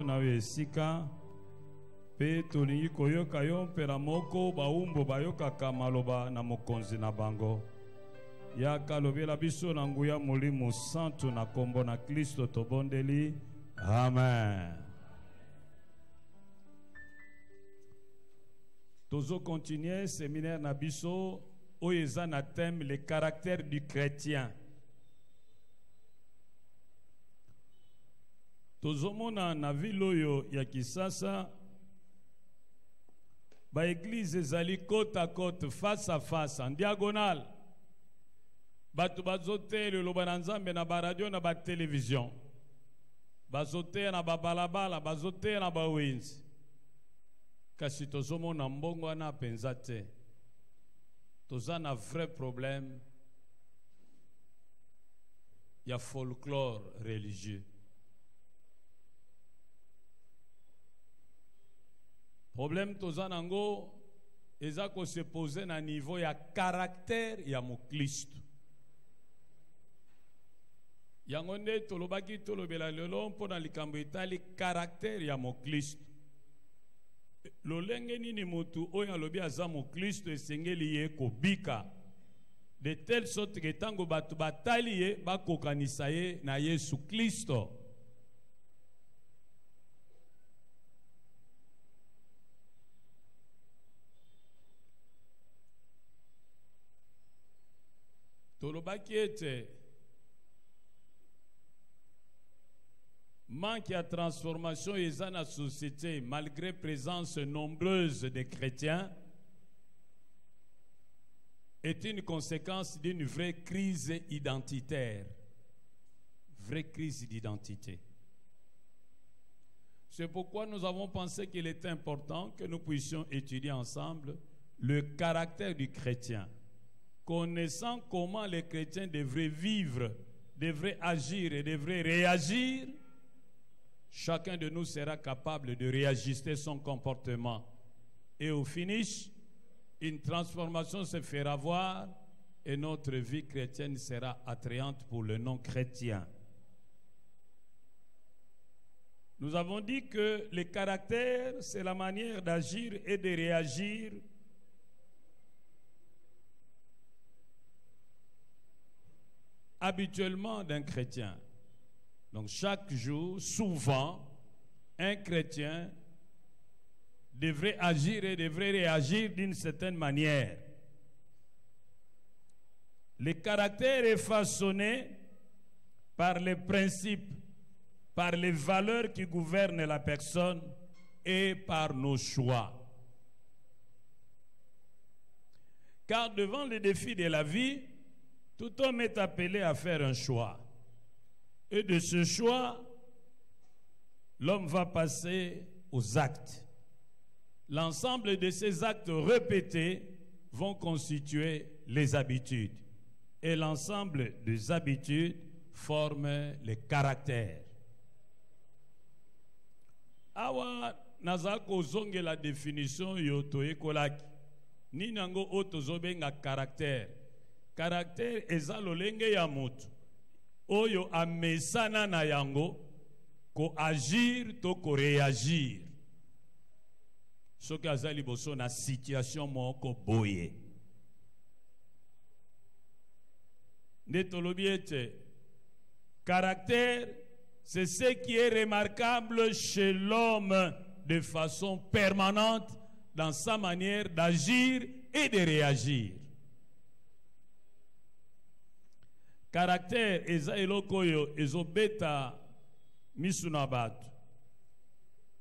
nawe esika pe tolingi koyoka yo mpela moko baumbo bayokaka maloba na mokonzi na bango yaka lobela biso na nguya Molimo Santo na kombo na Kristo tobondeli. Amen. Tozo continuer séminaire na biso oyo eza na thème le caractère du chrétien. Tozomona na ville oyo ya Kisasa ba église ezali côte à côte, face à face, en diagonale. Batu bazote le loba na Nzambe na ba radio na ba télévision. Bazote na ba balabala, bazote na ba wenzi. Kasi tozomona mbongo wana penza te. Toza na vrai problème ya folklore religieux. Problème toza nango eza ko se poser na niveau ya caractère ya moklisto. Yango nde tolobaki tolobela lelo mpona likambo etali caractère ya moklisto. Lolenge nini mutu oyo alobi aza moklisto esengeli ye kobika de telle sorte que tango batu batali ye bakokanisa ye na Yesu Kristo. Tolobaki ete manque à transformation et dans la société malgré présence nombreuse de chrétiens est une conséquence d'une vraie crise identitaire. Vraie crise d'identité. C'est pourquoi nous avons pensé qu'il est important que nous puissions étudier ensemble le caractère du chrétien. Connaissant comment les chrétiens devraient vivre, devraient agir et devraient réagir, chacun de nous sera capable de réajuster son comportement. Et au finish, une transformation se fera voir et notre vie chrétienne sera attrayante pour le non-chrétien. Nous avons dit que le caractère, c'est la manière d'agir et de réagir habituellement d'un chrétien. Donc chaque jour, souvent, un chrétien devrait agir et devrait réagir d'une certaine manière. Le caractère est façonné par les principes, par les valeurs qui gouvernent la personne et par nos choix. Car devant les défis de la vie, tout homme est appelé à faire un choix. Et de ce choix, l'homme va passer aux actes. L'ensemble de ces actes répétés vont constituer les habitudes. Et l'ensemble des habitudes forment les caractères. Awa nazako zonge la définition yoto ekolaki. Ni nango otozobenga caractère. Caractère eza lolenge ya mutu oyo amesana na yango ko agir to ko réagir soki azali boso na situation moko boye nde tolobi ete caractère c'est ce qui est remarquable chez l'homme de façon permanente dans sa manière d'agir et de réagir. Caractère eza eloko yo ezobeta misuna batu.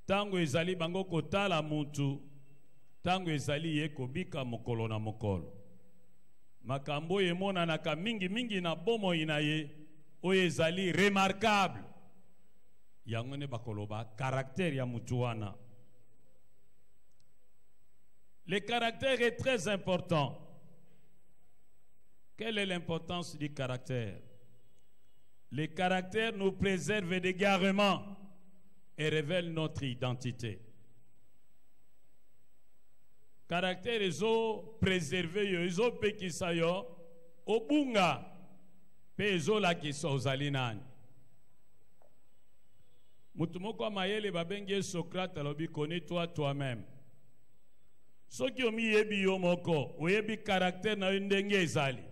Tango ezali bango kotala mutu, tango ezali ye kobika mokolo na mokolo. Makambo yemona naka mingi na bomo inaye oyo ezali remarquable. Yango ne bakoloba caractère ya mutu wana. Le caractère est très important. Quelle est l'importance du caractère? Le caractère nous préserve d'égarements et révèle notre identité. Caractère ezo préservé yo, ezo pekisa yo, obunga, pe ezo la kiso ozali nani. Mutumoko mayele babenge Socrate alobi connais-toi toi-même. Soki omi yebi yomoko, oyebi caractère na ndenge ezali.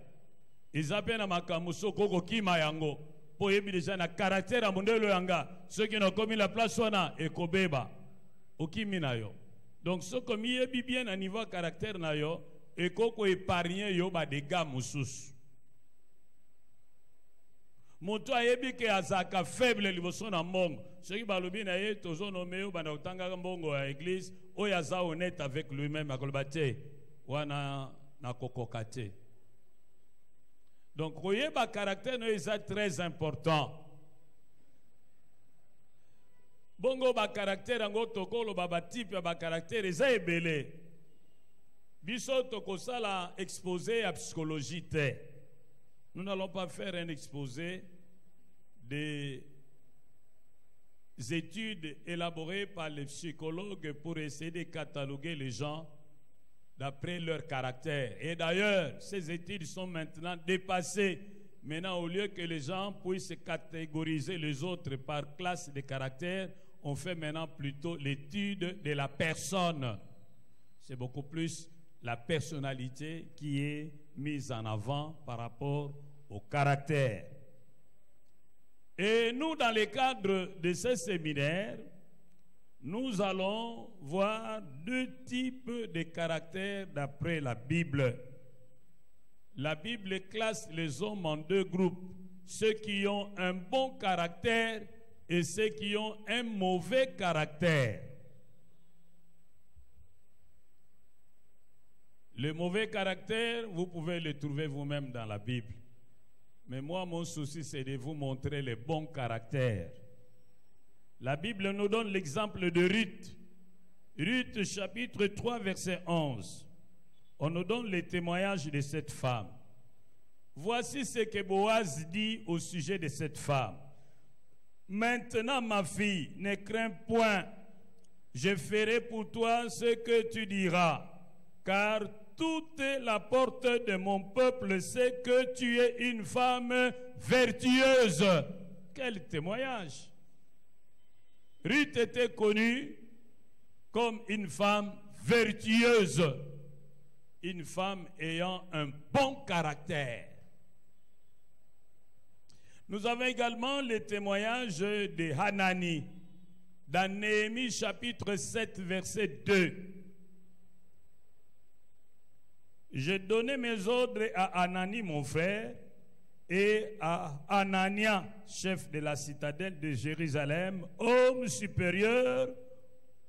Ezape na makamuso koko kima yango. Po yebi déjà na caractère ya mondelo yanga. Soki na komi la place wana ekobeba. Okimi na yo. Donc soki omi yebi bien na niveau caractère na yo, ekoko épargner yo ba dégâts mususu. Moto ayebi ke azaka faible liboso na mbongo. Ceux qui balobi na ye tozo nomé yo banda utanga mbongo ya église, oyo aza honnête avec lui-même akoloba te wana na kokokate. Donc koyeba caractère no eza très important. Bongo ba caractère ngo tokolo ba type ya ba caractère eza ebele. Biso tokosala exposé à psychologie te. Nous n'allons pas faire un exposé des études élaborées par les psychologues pour essayer de cataloguer les gens d'après leur caractère. Et d'ailleurs, ces études sont maintenant dépassées. Maintenant, au lieu que les gens puissent catégoriser les autres par classe de caractère, on fait maintenant plutôt l'étude de la personne. C'est beaucoup plus la personnalité qui est mise en avant par rapport au caractère. Et nous, dans le cadre de ce séminaire, nous allons voir deux types de caractères d'après la Bible. La Bible classe les hommes en deux groupes, ceux qui ont un bon caractère et ceux qui ont un mauvais caractère. Le mauvais caractère, vous pouvez le trouver vous-même dans la Bible. Mais moi, mon souci, c'est de vous montrer les bons caractères. La Bible nous donne l'exemple de Ruth. Ruth, chapitre 3, verset 11. On nous donne le témoignage de cette femme. Voici ce que Boaz dit au sujet de cette femme. Maintenant, ma fille, ne crains point. Je ferai pour toi ce que tu diras, car toute la porte de mon peuple sait que tu es une femme vertueuse. Quel témoignage! Ruth était connue comme une femme vertueuse, une femme ayant un bon caractère. Nous avons également le témoignage de Hanani dans Néhémie chapitre 7 verset 2. J'ai donné mes ordres à Hanani mon frère et à Hanania, chef de la citadelle de Jérusalem, homme supérieur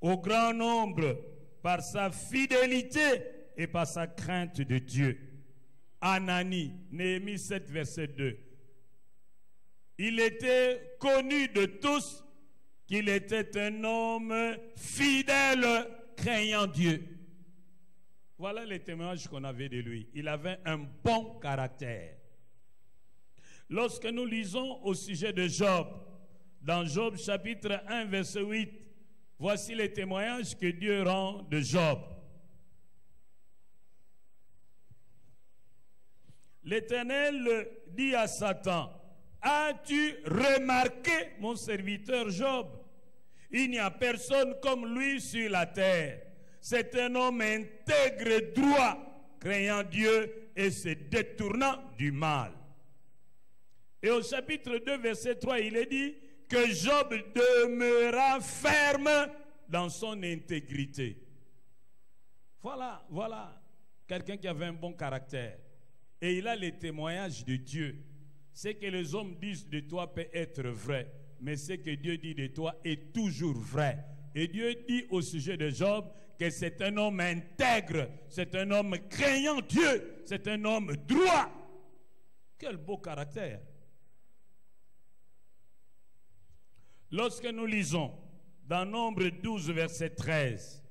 au grand nombre par sa fidélité et par sa crainte de Dieu. Hanani, Néhémie 7 verset 2. Il était connu de tous qu'il était un homme fidèle, craignant Dieu. Voilà les témoignages qu'on avait de lui. Il avait un bon caractère. Lorsque nous lisons au sujet de Job, dans Job chapitre 1 verset 8, voici les témoignages que Dieu rend de Job. L'Éternel dit à Satan, « As-tu remarqué mon serviteur Job? Il n'y a personne comme lui sur la terre. C'est un homme intègre, droit, craignant Dieu et se détournant du mal. » Et au chapitre 2, verset 3, il est dit que Job demeura ferme dans son intégrité. Voilà quelqu'un qui avait un bon caractère. Et il a les témoignages de Dieu. Ce que les hommes disent de toi peut être vrai, mais ce que Dieu dit de toi est toujours vrai. Et Dieu dit au sujet de Job que c'est un homme intègre, c'est un homme craignant Dieu, c'est un homme droit. Quel beau caractère! Lorsque nous lisons dans Nombre 12, verset 13,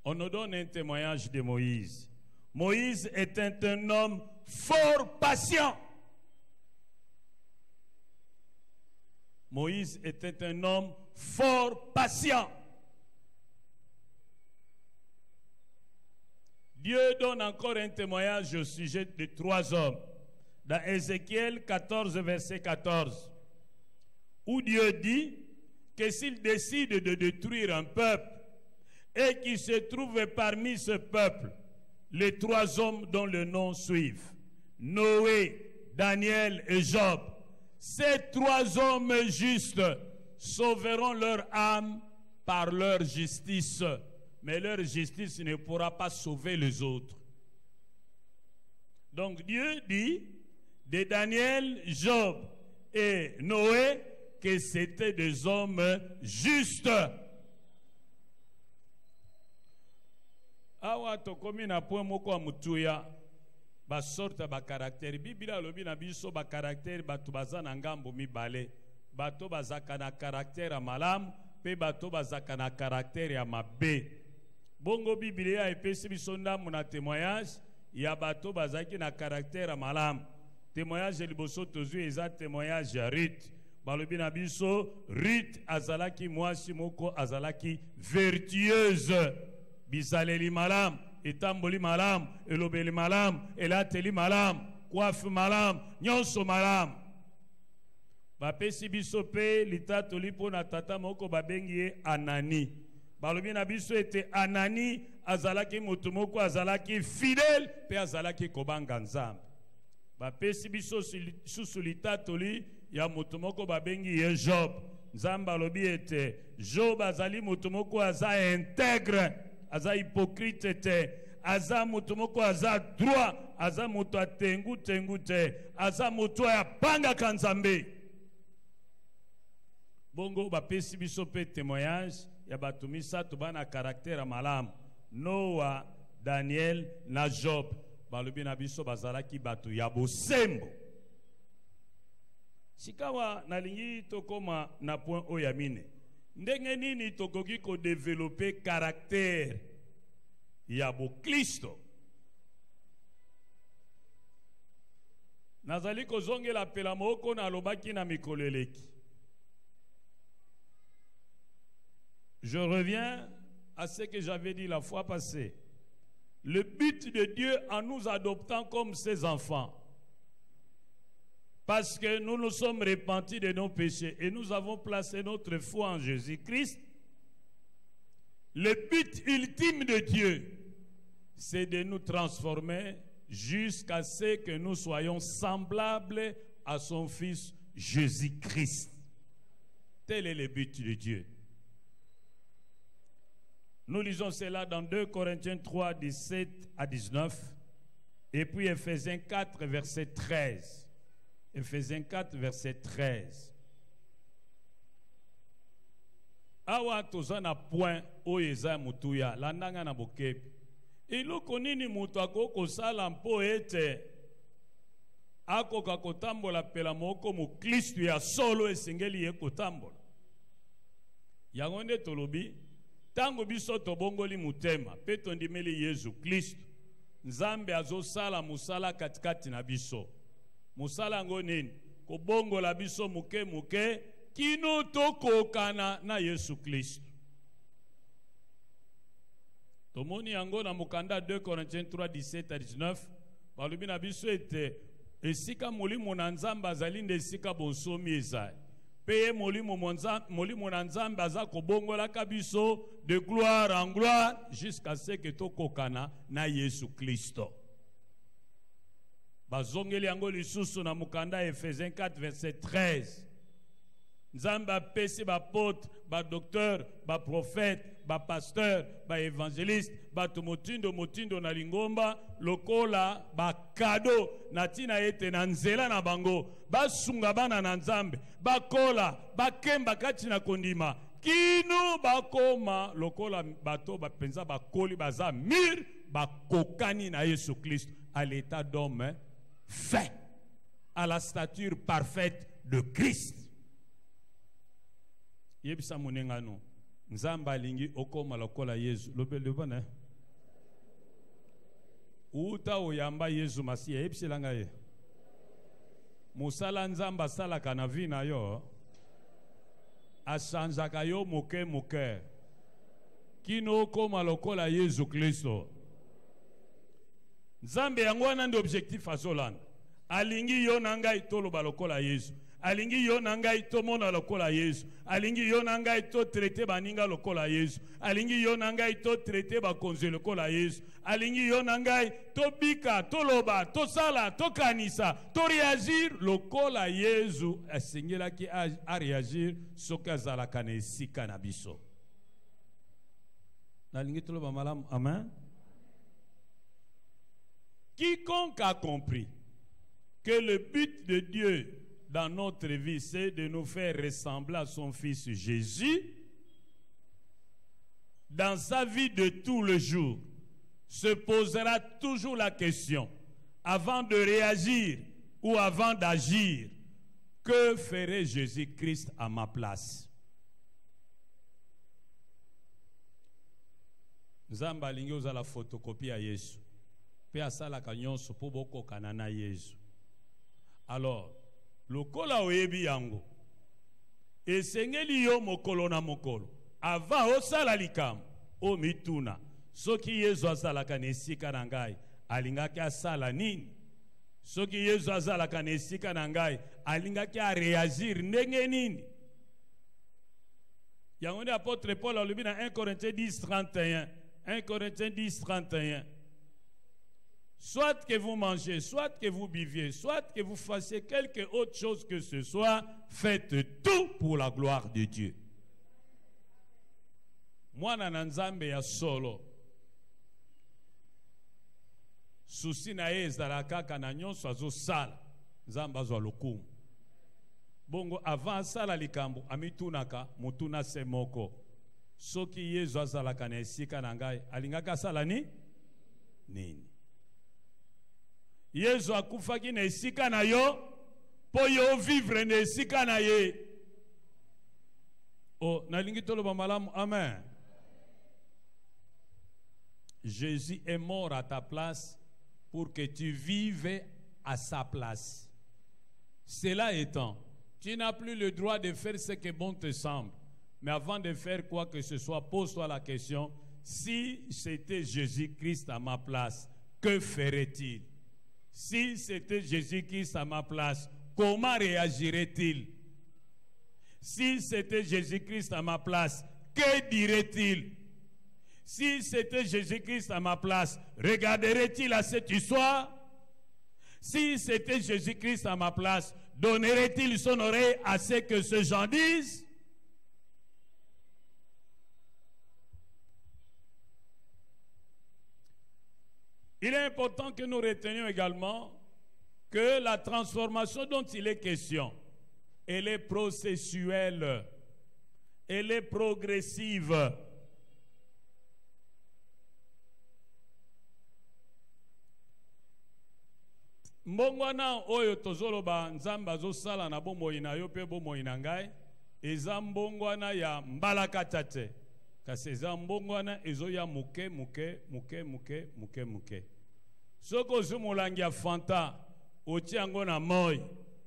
on nous donne un témoignage de Moïse. Moïse était un homme fort patient. Moïse était un homme fort patient. Dieu donne encore un témoignage au sujet de 3 hommes. Dans Ézéchiel 14, verset 14, où Dieu dit, « que s'il décide de détruire un peuple et qu'il se trouve parmi ce peuple les 3 hommes dont le nom suivent, Noé, Daniel et Job, ces 3 hommes justes sauveront leur âme par leur justice, mais leur justice ne pourra pas sauver les autres. Donc Dieu dit de Daniel, Job et Noé que c'était des hommes justes. Awa tokomi na point moko ya mutuya ba sorte ba caractère Biblia lobi na biso ba caractère batu baza na ngambo mibale, bato bazaka na caractère ya malamu pe bato bazaka na caractère ya mabe. Bongo Biblia epesi biso ndamu na témoignage ya bato bazaki na caractère ya malamu. Témoignage liboso tozwi eza témoignage ya Ruth. Balobi na biso Ruth azalaki mwasi moko azalaki vertueuse. Bizaleli malam, etamboli malam, elobeli malam, elateli malam, coiffe malam, nyonso malam. Bapesi biso pe litato lipo na tata moko babengi ye Anani. Balobi na biso ete Anani azalaki moto moko azalaki fidèle pe azalaki kobanga Nzambe. Bapesi biso susu litato li ya moto moko babengi ye Job. Nzambe alobi ete Job azali moto moko aza intègre, aza hypocrite te, aza moto moko aza droit, aza moto atengu te, aza moto ya panga Nzambe. Bongo bapesi biso pe témoignage ya bato misato bana caractère malamu, Noah, Daniel na Job. Balobi na biso bazalaki bato ya bosembo. Sikawa nalingi tokoma na point oya mine. Ndenge nini tokoki ko développer caractère ya bo Kristo? Nazali ko zongela pela moko na lobaki na mikolo eleki. Je reviens à ce que j'avais dit la fois passée. Le but de Dieu en nous adoptant comme ses enfants, parce que nous nous sommes repentis de nos péchés et nous avons placé notre foi en Jésus-Christ, le but ultime de Dieu, c'est de nous transformer jusqu'à ce que nous soyons semblables à son Fils Jésus-Christ. Tel est le but de Dieu. Nous lisons cela dans 2 Corinthiens 3, 17 à 19, et puis Ephésiens 4, verset 13. Ephésiens 4, verset 13. Awa tozana point oyeza mutuya landanga na bokepi. Iloko nini mutu akoko sala mpo ete akoka kotambola pela moko mu Kristo ya solo esengeli ye kotambola. Yango nde tolobi tango biso tobongoli mutema pe tondimeli Yesu Kristo, Nzambe azosala musala katikati na biso. Musala ngo nini? Kobongola biso muke muke kino tokokana na Yesu Kristo. Tomoni yango na mukanda 2 Corinthiens 3, 17 à 19. Balobi na biso ete esika molimo na Nzambe azali nde esika bonsomi ezali. Peye molimo na Nzambe aza kobongola kabiso de gloire en gloire jusqu'à ce que tokokana na Yesu Kristo. Bazongeli yango lisusu na mukanda Ephésiens 4 verset 13. Nzambe apesi ba apôtre, ba docteur, ba prophète, ba pasteur, ba évangéliste, ba motindo na lingomba lokola ba cadeau na tina ete na nzela na bango basunga bana na Nzambe bakola bakemba kati na kondima kino bakoma lokola bato bapenza bakoli baza mir bakokani na Yesu Christ à l'état d'homme fait, à la stature parfaite de Christ. Yebisa munengano Nzamba alingi okoma lokola Yesu lobele bana uta oyamba Yesu Masiya yebisela ye musala Nzamba sala kana vina yo asanjaka yo moke moke kino okoma lokola Yesu Kristo. Nzambe yango wana nde objectif azolanda alingi yo na ngai toloba lokola Yesu alingi yo na ngai tomona lokola Yesu, alingi yo na ngai to traiter baninga lokola Yesu, alingi yo na ngai to traiter bakonzi lokola Yesu, alingi yo na ngai to bika, to loba, to sala, to kanisa, to réagir lokola Yesu asengelaki a réagir soki azalaka na esika na biso. Nalingi toloba malamu, amen. Quiconque a compris que le but de Dieu dans notre vie, c'est de nous faire ressembler à son Fils Jésus, dans sa vie de tous les jours, se posera toujours la question, avant de réagir ou avant d'agir, que ferait Jésus-Christ à ma place? Nzambe alingi ozala photocopie ya Yesu. Pe asalaka nyonso po bokokana na Yesu. Alors, lokola oyebi yango, esengeli yo mokolo na mokolo, avant osala likambo, o mituna, soki Yesu azalaka na esika na ngai, alingaki asala nini? Soki Yesu azalaka na esika na ngai, alingaki a réagir ndenge nini? Yango nde apôtre Paul alobi na 1 Corinthiens 10, 31. 1 Corinthiens 10, 31. Soit que vous mangez, soit que vous buviez, soit que vous fassiez quelque autre chose que ce soit, faites tout pour la gloire de Dieu. Mwana na Nzambe ya solo. Susi na ye ezalaka kana nyonso azosala, Nzambe azwa lokumu. Bongo avant asala likambo amitunaka mutuna se moko. Soki Yesu azalaka na esika na ngai, alingaka asala nini? Yesu akufaki na esika na yo, po yo vivre na esika na ye. Oh, nalingi toloba malamu, amen. Jésus est mort à ta place pour que tu vives à sa place. Cela étant, tu n'as plus le droit de faire ce que bon te semble. Mais avant de faire quoi que ce soit, pose-toi la question, si c'était Jésus-Christ à ma place, que ferait-il? Si c'était Jésus-Christ à ma place, comment réagirait-il? Si c'était Jésus-Christ à ma place, que dirait-il? Si c'était Jésus-Christ à ma place, regarderait-il à cette histoire? Si c'était Jésus-Christ à ma place, donnerait-il son oreille à ce que ces gens disent? Il est important que nous retenions également que la transformation dont il est question, elle est processuelle, elle est progressive. Mbongwana oyo tozoloba Nzambe azosala na bomoi na yo pe bomoi na ngai, eza mbongwana ya mbalakata te. Kasi eza mbongwana ezoya muke. Soko ozumulangi ya fanta, oti yango na moi,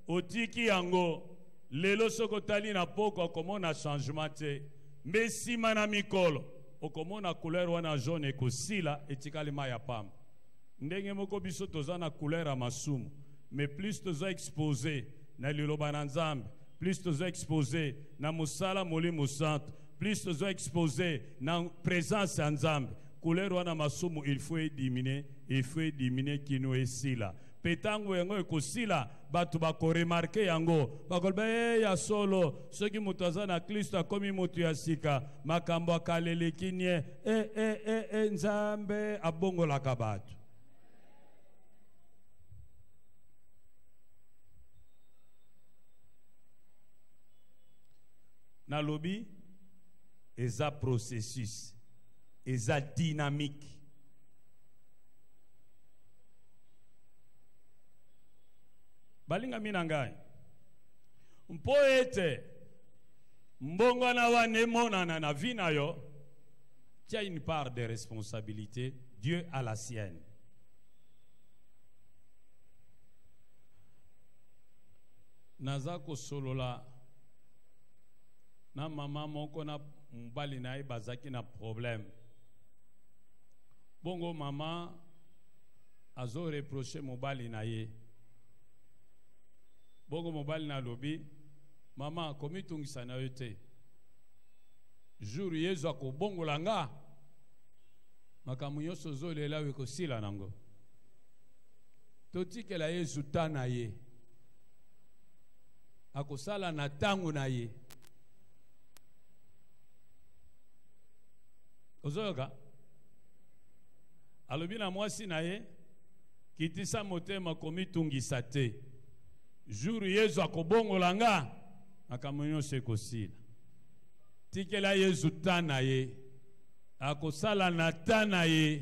otiki yango, lelo soko tali na poko okomona changement te. Mbe sima na mikolo, okomona couleur wana jaune ekosila etikali ma ya pamba. Ndenge moko biso toza na couleur ya masumu, mais plus toza exposé na liloba na Nzambe, plus toza exposé na musala molimo santo, plus toza exposé na présence ya Nzambe, couleur wana masumu il faut éliminer kino esila. Petango yango ekosila, batu bako remarke yango, bakoloba ya solo, soki mutu aza na Kristo akomi mutu ya sika, makambo akaleleki nye, Nzambe abongolaka batu. Na lobi, eza processus, eza dynamique. Balinga minangai. Mpo ete, mbongwana wane monana na vina yo, tu as une part de responsabilité, Dieu a la sienne. Nazako solola, na mama moko na mbali na ye bazaki na problème. Bongo mama azo reproché mobali na ye. bongo mobali na lobi mama komi tungisa na yote jour yezu akobongola nga makambo nyonso zolela wekosila nango totikela yezu ta na ye akosala na tango na ye ozoyoka alobi na mwasi na ye kitisa motema komitungisa te jour yezu akobongola nga makambo nyonso ekosila tikela yezu ta na ye akosala na ta na ye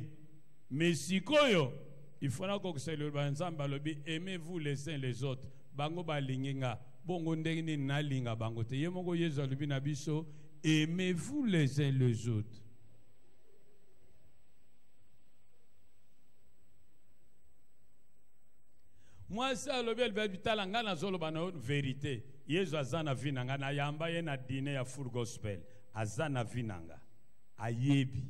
mesikoyo ifona kokuselelwa nzambe alobi aimez-vous les uns les autres bango balingi nga bongo ndenge nini nalinga bango te ye moko yezu alobi na biso aimez-vous les uns les autres. Moi ça alobi albitala nga nazoloba na vérité yezu azana vinanga na yamba ye na dîner ya full gospel azana vinanga ayebi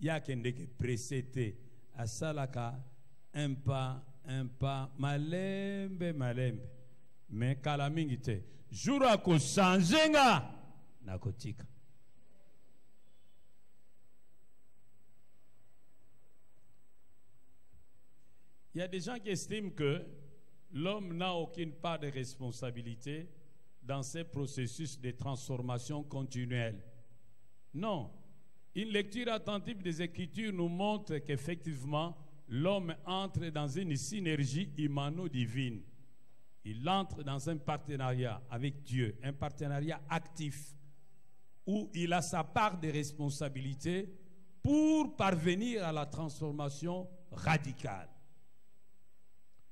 yake ndeke presete asalaka un pas malembe mais kala mingi te jour ako changer nga nakotika. Il y a des gens qui estiment que l'homme n'a aucune part de responsabilité dans ces processus de transformation continuelle. Non. Une lecture attentive des Écritures nous montre qu'effectivement, l'homme entre dans une synergie humano-divine. Il entre dans un partenariat avec Dieu, un partenariat actif, où il a sa part de responsabilité pour parvenir à la transformation radicale.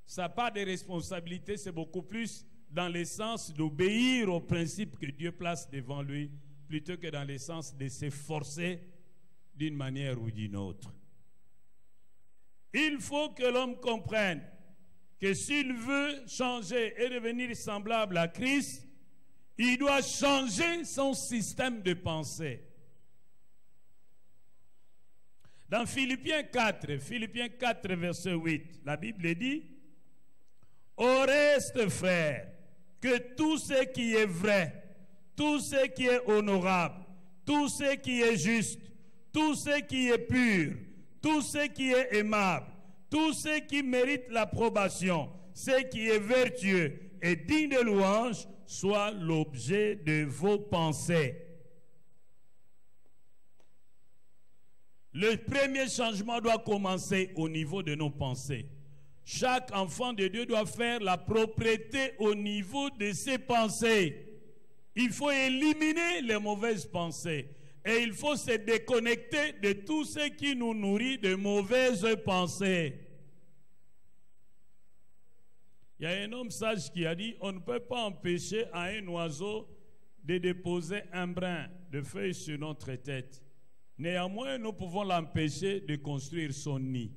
Sa part de responsabilité, c'est beaucoup plus dans le sens d'obéir aux principes que Dieu place devant lui, plutôt que dans le sens de s'efforcer d'une manière ou d'une autre. Il faut que l'homme comprenne que s'il veut changer et devenir semblable à Christ, il doit changer son système de pensée. Dans Philippiens 4, verset 8, la Bible dit: au reste, frères, que tout ce qui est vrai, tout ce qui est honorable, tout ce qui est juste, tout ce qui est pur, tout ce qui est aimable, tout ce qui mérite l'approbation, ce qui est vertueux et digne de louange, soit l'objet de vos pensées. Le premier changement doit commencer au niveau de nos pensées. Chaque enfant de Dieu doit faire la propreté au niveau de ses pensées. Il faut éliminer les mauvaises pensées. Et il faut se déconnecter de tout ce qui nous nourrit de mauvaises pensées. Il y a un homme sage qui a dit: on ne peut pas empêcher à un oiseau de déposer un brin de feuilles sur notre tête. Néanmoins, nous pouvons l'empêcher de construire son nid.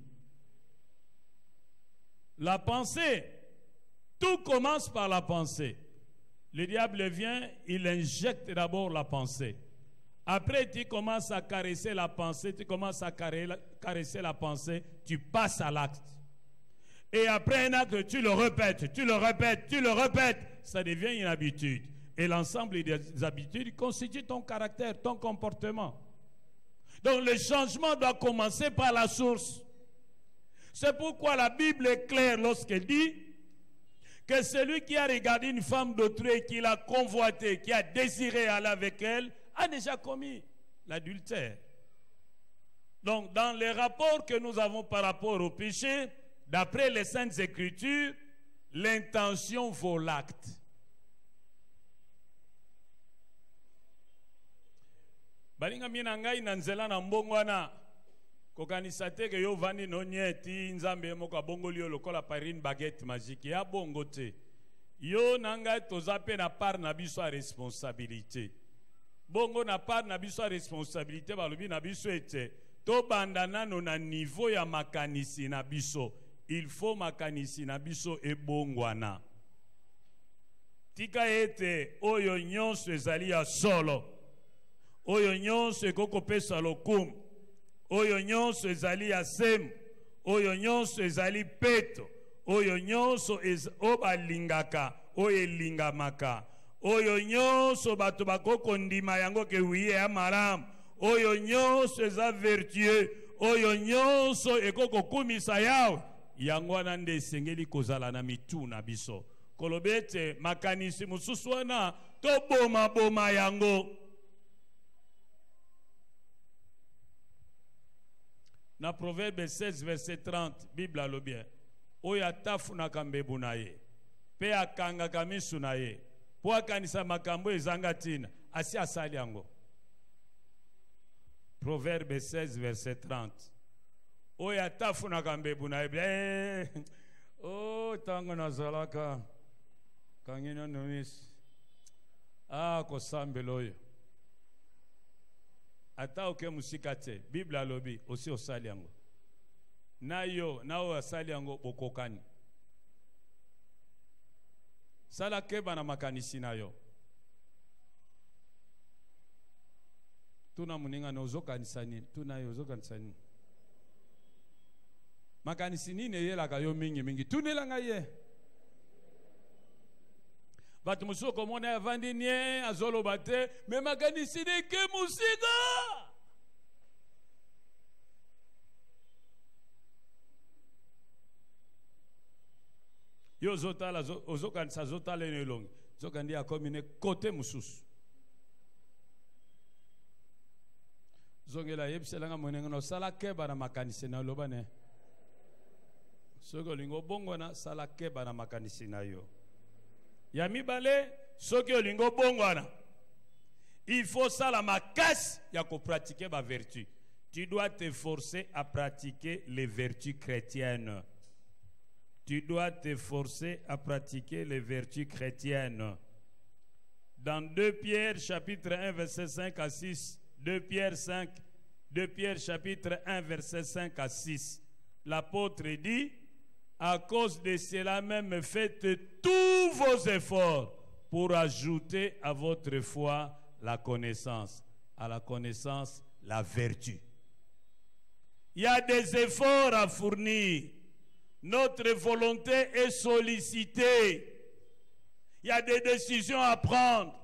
La pensée, tout commence par la pensée. Le diable vient, il injecte d'abord la pensée. Après, tu commences à caresser la pensée, caresser la pensée, tu passes à l'acte. Et après un acte, tu le répètes, ça devient une habitude. Et l'ensemble des habitudes constitue ton caractère, ton comportement. Donc le changement doit commencer par la source. C'est pourquoi la Bible est claire lorsqu'elle dit que celui qui a regardé une femme d'autrui et qui l'a convoitée, qui a désiré aller avec elle, a déjà commis l'adultère. Donc, dans les rapports que nous avons par rapport au péché, d'après les Saintes Écritures, l'intention vaut l'acte. Balinga minangai nanzela na mbongwana kokanisa te ke yo vandi no nyeti nzambe moko abongoli yo lokola parine baguette magique ya bongo te. Yo nanga toza pe na part na biso a responsabilité. Bongo na part na biso a responsabilité balobi na biso ete to bandana no na niveau ya makanisi na biso. Il faut makanisi na biso e bongwana. Tika ete oyo nyonso ezali ya solo. Oyo nyonso ekokopesa lokumu. Oyo nyonso ezali ya semu. Oyo nyonso ezali peto. Oyo nyonso obalingaka. oyo elingamaka, oyo nyonso bato bakokondima yango ke wiye ya malamu, oyo nyonso eza vertueux, oyo nyonso ekokokumisa yawe, yango wana nde esengeli kozala na mitu na biso. Koloba ete makanisi mosusu wana toboma yango. Na Proverbe 16 verset 30, Bible alobi, oyo atafunaka mbebu na ye pe akangaka misu na ye po akanisa makambo ezanga ntina, asi asali yango. Proverbe 16 verset 30, oyo atafunaka mbebu na ye tango nazalaka kangina nomisi kosambela oyo ata oke musika te, Bible alobi osi osali yango. Na yo na oyo asali yango bokokani. Sala keba na makanisi na yo. Tuna muninga na ozokanisa nini? Tuna yo ozokanisa nini? Makanisi nini eyelaka yo mingi. Tunelanga ye. Batu musuko komona avandi nie azoloba te, me makanisi neke musika. Yo zotala ozokanisa zotala nelongi. Zokandi akomine kote mususu. Zongela yebselanga monenga no sala keba na makanisi na loba ne. Soko lingo bongo na sala keba na makanisi na yo. Ya mibale soki olingo bongwana, il faut ça la makasi ya ko pratiquer ba vertu. Tu dois te forcer à pratiquer les vertus chrétiennes. Tu dois te forcer à pratiquer les vertus chrétiennes. Dans 2 Pierre chapitre 1 verset 5 à 6, 2 Pierre chapitre 1 verset 5 à 6, l'apôtre dit: à cause de cela même, faites tous vos efforts pour ajouter à votre foi la connaissance. À la connaissance, la vertu. Il y a des efforts à fournir. Notre volonté est sollicitée. Il y a des décisions à prendre.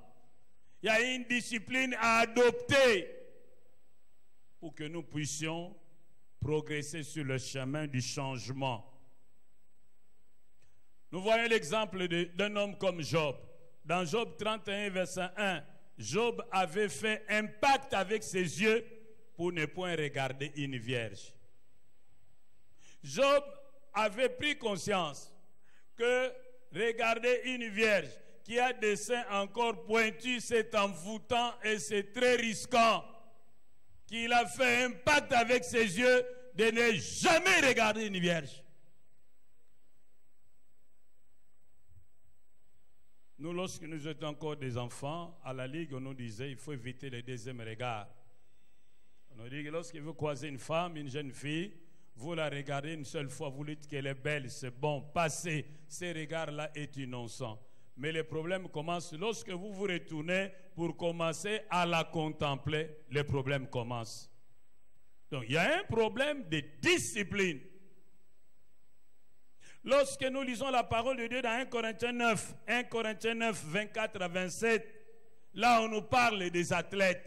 Il y a une discipline à adopter pour que nous puissions progresser sur le chemin du changement. Nous voyons l'exemple d'un homme comme Job. Dans Job 31, verset 1, Job avait fait un pacte avec ses yeux pour ne point regarder une vierge. Job avait pris conscience que regarder une vierge qui a des seins encore pointus, c'est envoûtant et c'est très risquant. Qu'il a fait un pacte avec ses yeux de ne jamais regarder une vierge. Nous, lorsque nous étions encore des enfants, à la Ligue, on nous disait qu'il faut éviter les deuxièmes regards. On nous dit que lorsque vous croisez une femme, une jeune fille, vous la regardez une seule fois, vous dites qu'elle est belle, c'est bon, passez. Ces regards-là est innocent. Mais le problème commence lorsque vous vous retournez pour commencer à la contempler, le problème commence. Donc, il y a un problème de discipline. Lorsque nous lisons la parole de Dieu dans 1 Corinthiens 9, 24 à 27, là on nous parle des athlètes.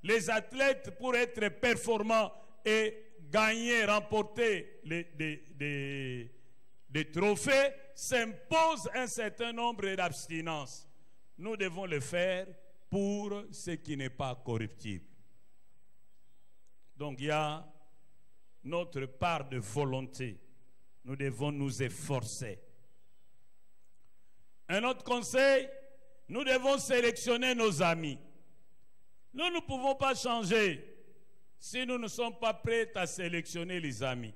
Les athlètes, pour être performants et gagner, remporter des trophées, s'imposent un certain nombre d'abstinences. Nous devons le faire pour ce qui n'est pas corruptible. Donc il y a notre part de volonté. Nous devons nous efforcer. Un autre conseil, nous devons sélectionner nos amis. Nous ne pouvons pas changer si nous ne sommes pas prêts à sélectionner les amis.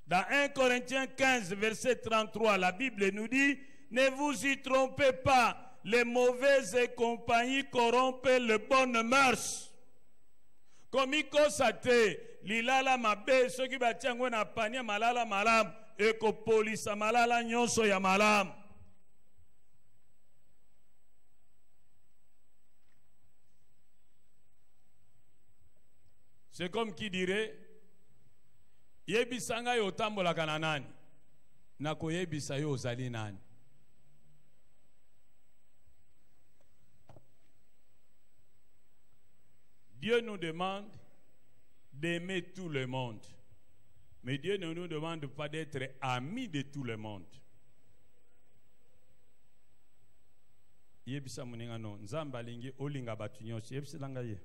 Dans 1 Corinthiens 15, verset 33, la Bible nous dit: ne vous y trompez pas, les mauvaises compagnies corrompent les bonnes mœurs. Komiko sate, lilala mabe, soki batiangwe na pania malala malam. Ekopolisa malala nyonso ya malam. C'est comme qui dirait: yebisanga yo tambola kana nani, nako yebisa yo ozali nani. Dieu nous demande d'aimer tout le monde. Mais Dieu ne nous demande pas d'être amis de tout le monde. Yebisa muningano nzamba lingi olinga batu nyonso yebisa langa ye.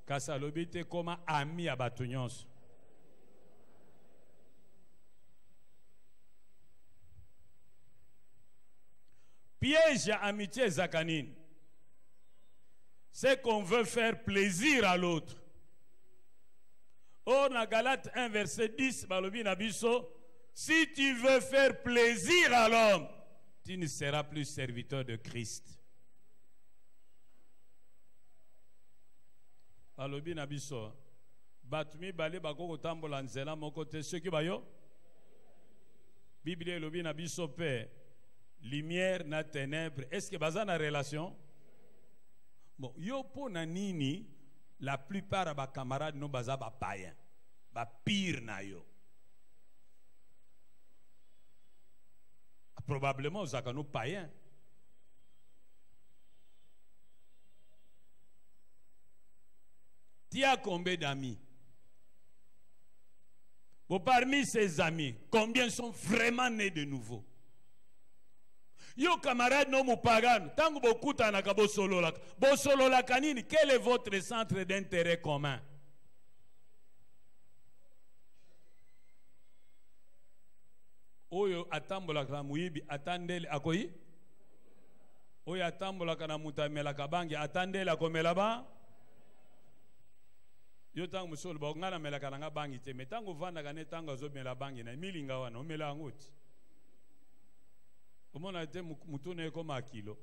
Kasa lobite koma ami a batu nyonso. Piège à amitié zakanine. C'est qu'on veut faire plaisir à l'autre. Or, dans Galates 1, verset 10, balobi nabiso, si tu veux faire plaisir à l'homme, tu ne seras plus serviteur de Christ. Balobi nabiso, batumi bale bakoko tambola nzela moko te soki bayo. Bible lobi nabiso pe lumière na ténèbres. Est-ce que baza na relation? Bon, yo po na nini la plupart ba camarades no baza ba païen, ba pire na yo. Probablement zaka no païen. Tu as combien d'amis? Bon, parmi ces amis, combien sont vraiment nés de nouveau? Yo camarade no mupagan, tangu bokuta na kabo solola. Bo solola kanini, quel est votre centre d'intérêt commun? Oyo atambola kana muyibi atandele akoyi? Oyo atambola kana mutamela kabangi atandele akomela ba? Yo tangu musolo ba ngana mela kana nga bangi te, metangu vanda kana tangu azomela bangi na milinga wana omela ngoti. Omona ete mutune koma akilo.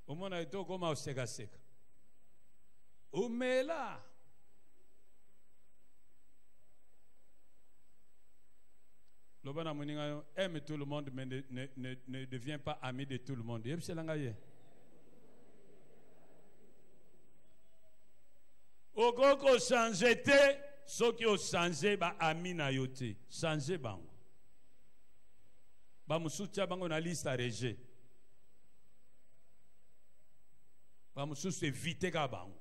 Omona ete koma oseka seka. Omela. Lobana moninga aime tout le monde mais ne devient pas ami de tout le monde. Yebselanga ye. Okoko changer te, soki o changer ba ami na yote. Changer bango. Ba musutia bango na liste à rejet. Ba mususu éviter ka bango.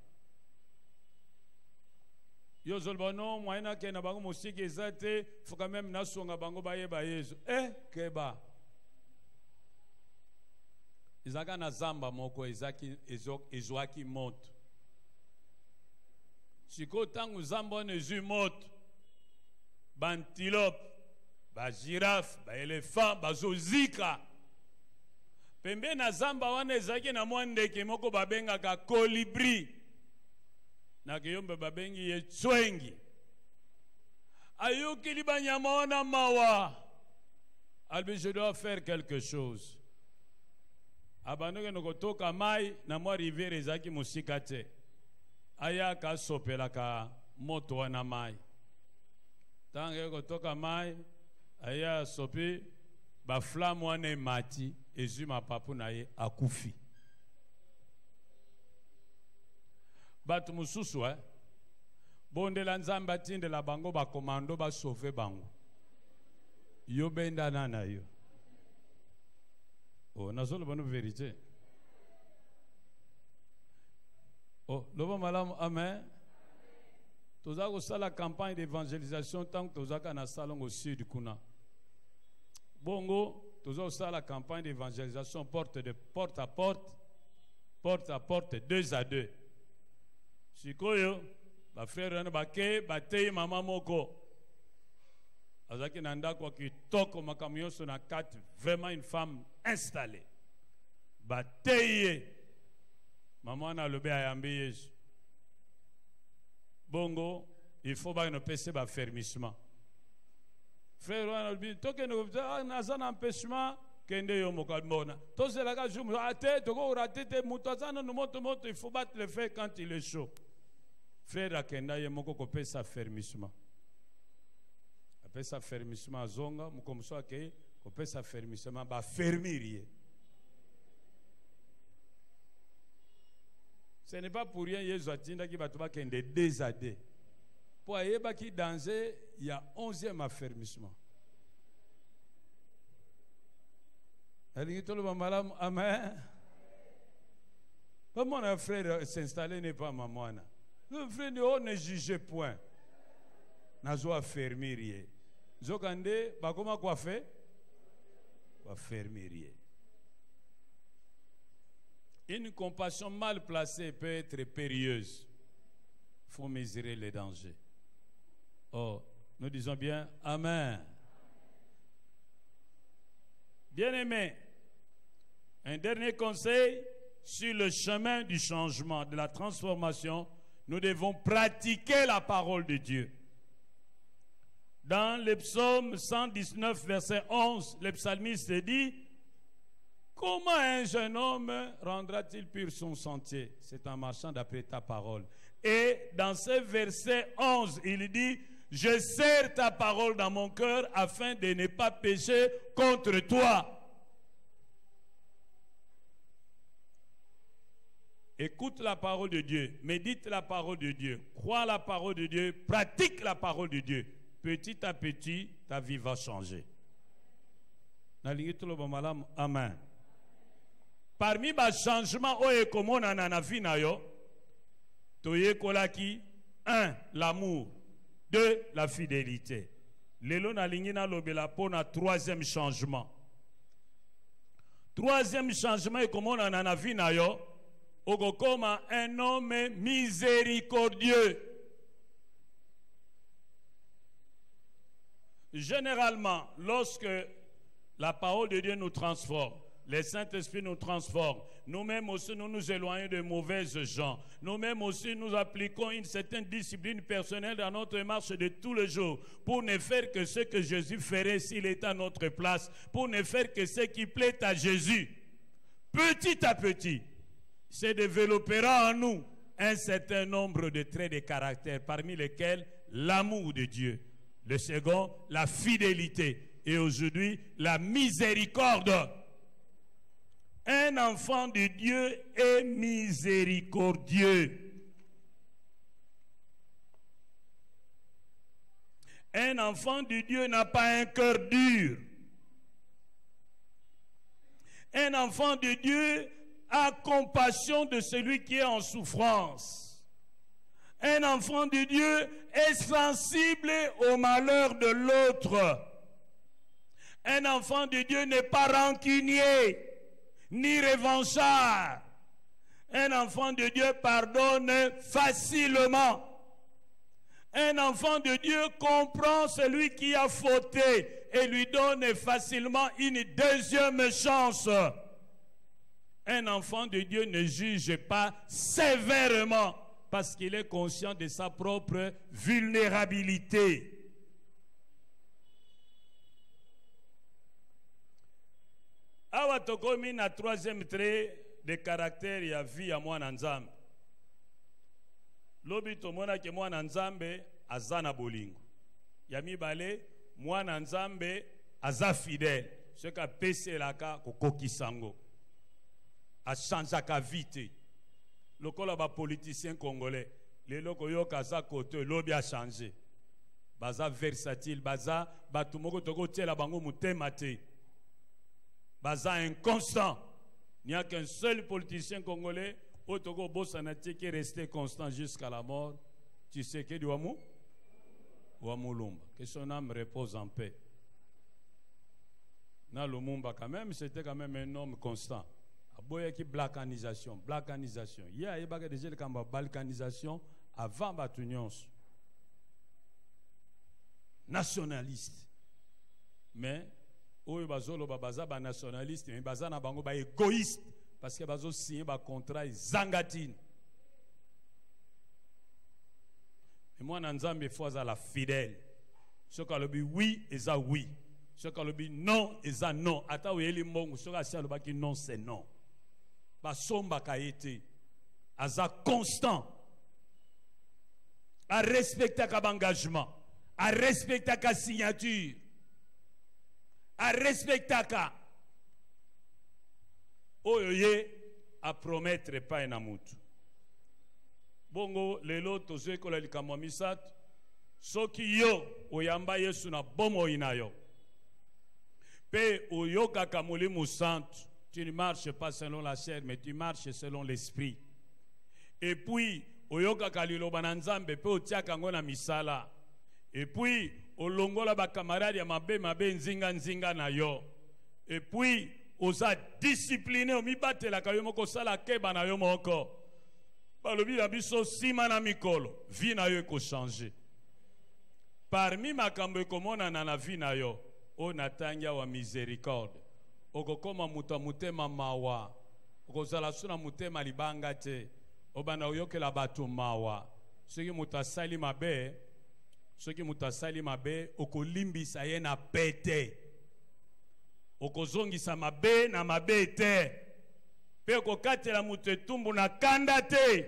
Yo zolba non moyena ke na bango musiki ezate faut quand même na songa bango ba yeba yezo. Keba. Izaka na zamba moko ezaki ezwaki moto. Siko tangu zamba ne zu moto. Bantilope ba girafe, ba éléphant, ba zozika. Pembe na zamba wana ezaki na mwandeke moko babenga ka kolibri. Na kiyombe babengi ye tswengi. Ayoki li banyama wana mawa. Albi je dois faire quelque chose. Abanoke no kotoka mai na mwa rivière ezaki musika te. Aya ka sopela ka moto wana mai. Tange kotoka mai aya sopi ba flamme wana mati ezuma papu na ye akufi. Batu mususu bonde la nzamba tinde la bango ba komando ba sauver bango. Yo benda nana yo. Oh nazolo bano vérité. Oh lobo malamu amen. Toza ko sala campagne d'évangélisation tant que toza kana salon au sud kuna. Bongo toza ko sala campagne d'évangélisation porte à porte, 2 à 2. Sikoyo ba frère na bake batei mama moko. Azaki nanda kwa kitoko makamyo so na 4, vraiment une femme installée. Batei maman na lobe ayambi Yesu. Bongo, il faut pas nous passer par fermissement. Frère, on a dit, toke nous avons un empêchement, kende yo mokadmona. Tout c'est la gage, je me raté, toko raté, mutazana nous monte, il faut battre le feu quand il est chaud. Frère, akenda ye moko kopé sa fermissement. Après sa fermissement zonga, mukomso akei, kopé sa fermissement, ba fermirie. Ce n'est pas pour rien Yesu atinda ki batuba kende désade. Pour ayeba ki danger, il y a 11e affermissement. Amen. Mon frère s'installer n'est pas maman. Le frère ne juge point. Nazo fermier. Zokande, bah comment quoi fait? Quoi fermier. Une compassion mal placée peut être périlleuse. Il faut mesurer les dangers. Oh, nous disons bien Amen. Bien-aimés, un dernier conseil sur le chemin du changement, de la transformation, nous devons pratiquer la parole de Dieu. Dans le psaume 119, verset 11, le psalmiste dit: comment un jeune homme rendra-t-il pur son sentier? C'est en marchant d'après ta parole. Et dans ce verset 11, il dit: je serre ta parole dans mon cœur afin de ne pas pécher contre toi. Écoute la parole de Dieu, médite la parole de Dieu, crois la parole de Dieu, pratique la parole de Dieu. Petit à petit, ta vie va changer. Amen. Parmi les changements, un, l'amour. 2, la fidélité. Lelo na lingina lobela pour na troisième changement. Troisième changement est comme on en a vu na yo. Ogokoma un homme miséricordieux. Généralement, lorsque la parole de Dieu nous transforme, le Saint-Esprit nous transforme, nous-mêmes aussi nous nous éloignons de mauvaises gens. Nous-mêmes aussi nous appliquons une certaine discipline personnelle dans notre marche de tous les jours pour ne faire que ce que Jésus ferait s'il était à notre place, pour ne faire que ce qui plaît à Jésus. Petit à petit, se développera en nous un certain nombre de traits de caractère, parmi lesquels l'amour de Dieu. Le second, la fidélité. Et aujourd'hui, la miséricorde. Un enfant de Dieu est miséricordieux. Un enfant de Dieu n'a pas un cœur dur. Un enfant de Dieu a compassion de celui qui est en souffrance. Un enfant de Dieu est sensible au malheur de l'autre. Un enfant de Dieu n'est pas rancunier ni revanchard. Un enfant de Dieu pardonne facilement. Un enfant de Dieu comprend celui qui a fauté et lui donne facilement une deuxième chance. Un enfant de Dieu ne juge pas sévèrement parce qu'il est conscient de sa propre vulnérabilité. Awa tokomi na troisième trait de caractère ya vie ya mwana nzambe. Lobi tomona ke mwana nzambe azana bolingo. Ya mibale mwana nzambe aza fidèle. Ce ka pese laka kokokisango. A changeaka vite. Lokola ba politicien congolais, les loko yo kaza kote lobi a changé. Baza versatile, baza batumoko toko tiela bango mutema te. Baza inconstant. Il n'y a qu'un seul politicien congolais au Togo Bossanati qui est resté constant jusqu'à la mort. Tu sais que du Ouamou? Ouamou Lumba. Que son âme repose en paix. Na Lumumba quand même, c'était quand même un homme constant. Aboya qui balkanisation. Il y a déjà le balkanisation avant Batunions. Nationaliste. Mais oyo bazolo baza ba nationaliste mais baza na bango ba égoïste parce que bazo signé ba contrat zangatine. Et moi na nzambe faut za la fidèle. Ce ka lobi oui eza oui. Ce ka lobi non eza non. Ata oyeli mbongo ce ka sia loba ki non c'est non. Ba somba ka été aza constant. À respecter ka engagement, à respecter ka signature. À respecter ka oyoye à promettre pas un amutu bongo lelo tozo ekola likambo misat soki yo oyamba Yesu na bomo inayo pe oyoka ka Molimo Santo, tu ne marches pas selon la chair mais tu marches selon l'esprit. Et puis, oyokaka liloba na Nzambe pe otiaka yango na misala. Et puis, olongola ba camarade ya mabe nzinga nzinga na yo. Et puis, oza discipliné omibatelaka yo moko sala keba na yo moko. Balobi ya biso sima na mikolo, vie na yo eko changer. Parmi makambo ekomonana na vie na yo, o natanga wa miséricorde. Okokoma muta mutema mawa. Okozala suna mutema libanga te. Obana oyokela bato mawa. Soki mutasali mabe, okolimbisa ye na pete. Okozongisa mabe na mabe te. Pe okokatela mutu etumbu na kanda te.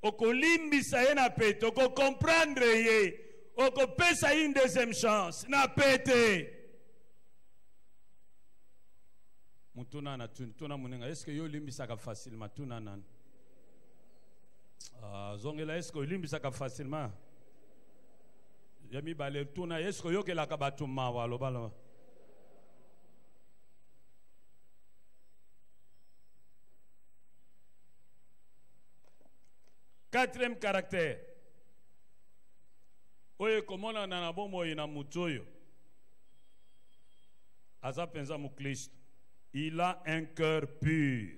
Okolimbisa ye na pete. Okokomprendre ye. Okopesa une deuxième chance na pete. Mutuna na tuna munenga. Est-ce que yo limbisaka facilement tuna nan? Zongela est-ce que limbisaka facilement? Yami bale tuna est-ce que yo ke la kabatu mawa lobalo? Quatrième caractère. Oye komona na bomo ina mutoyo. Aza penza mu Christ. Il a un cœur pur.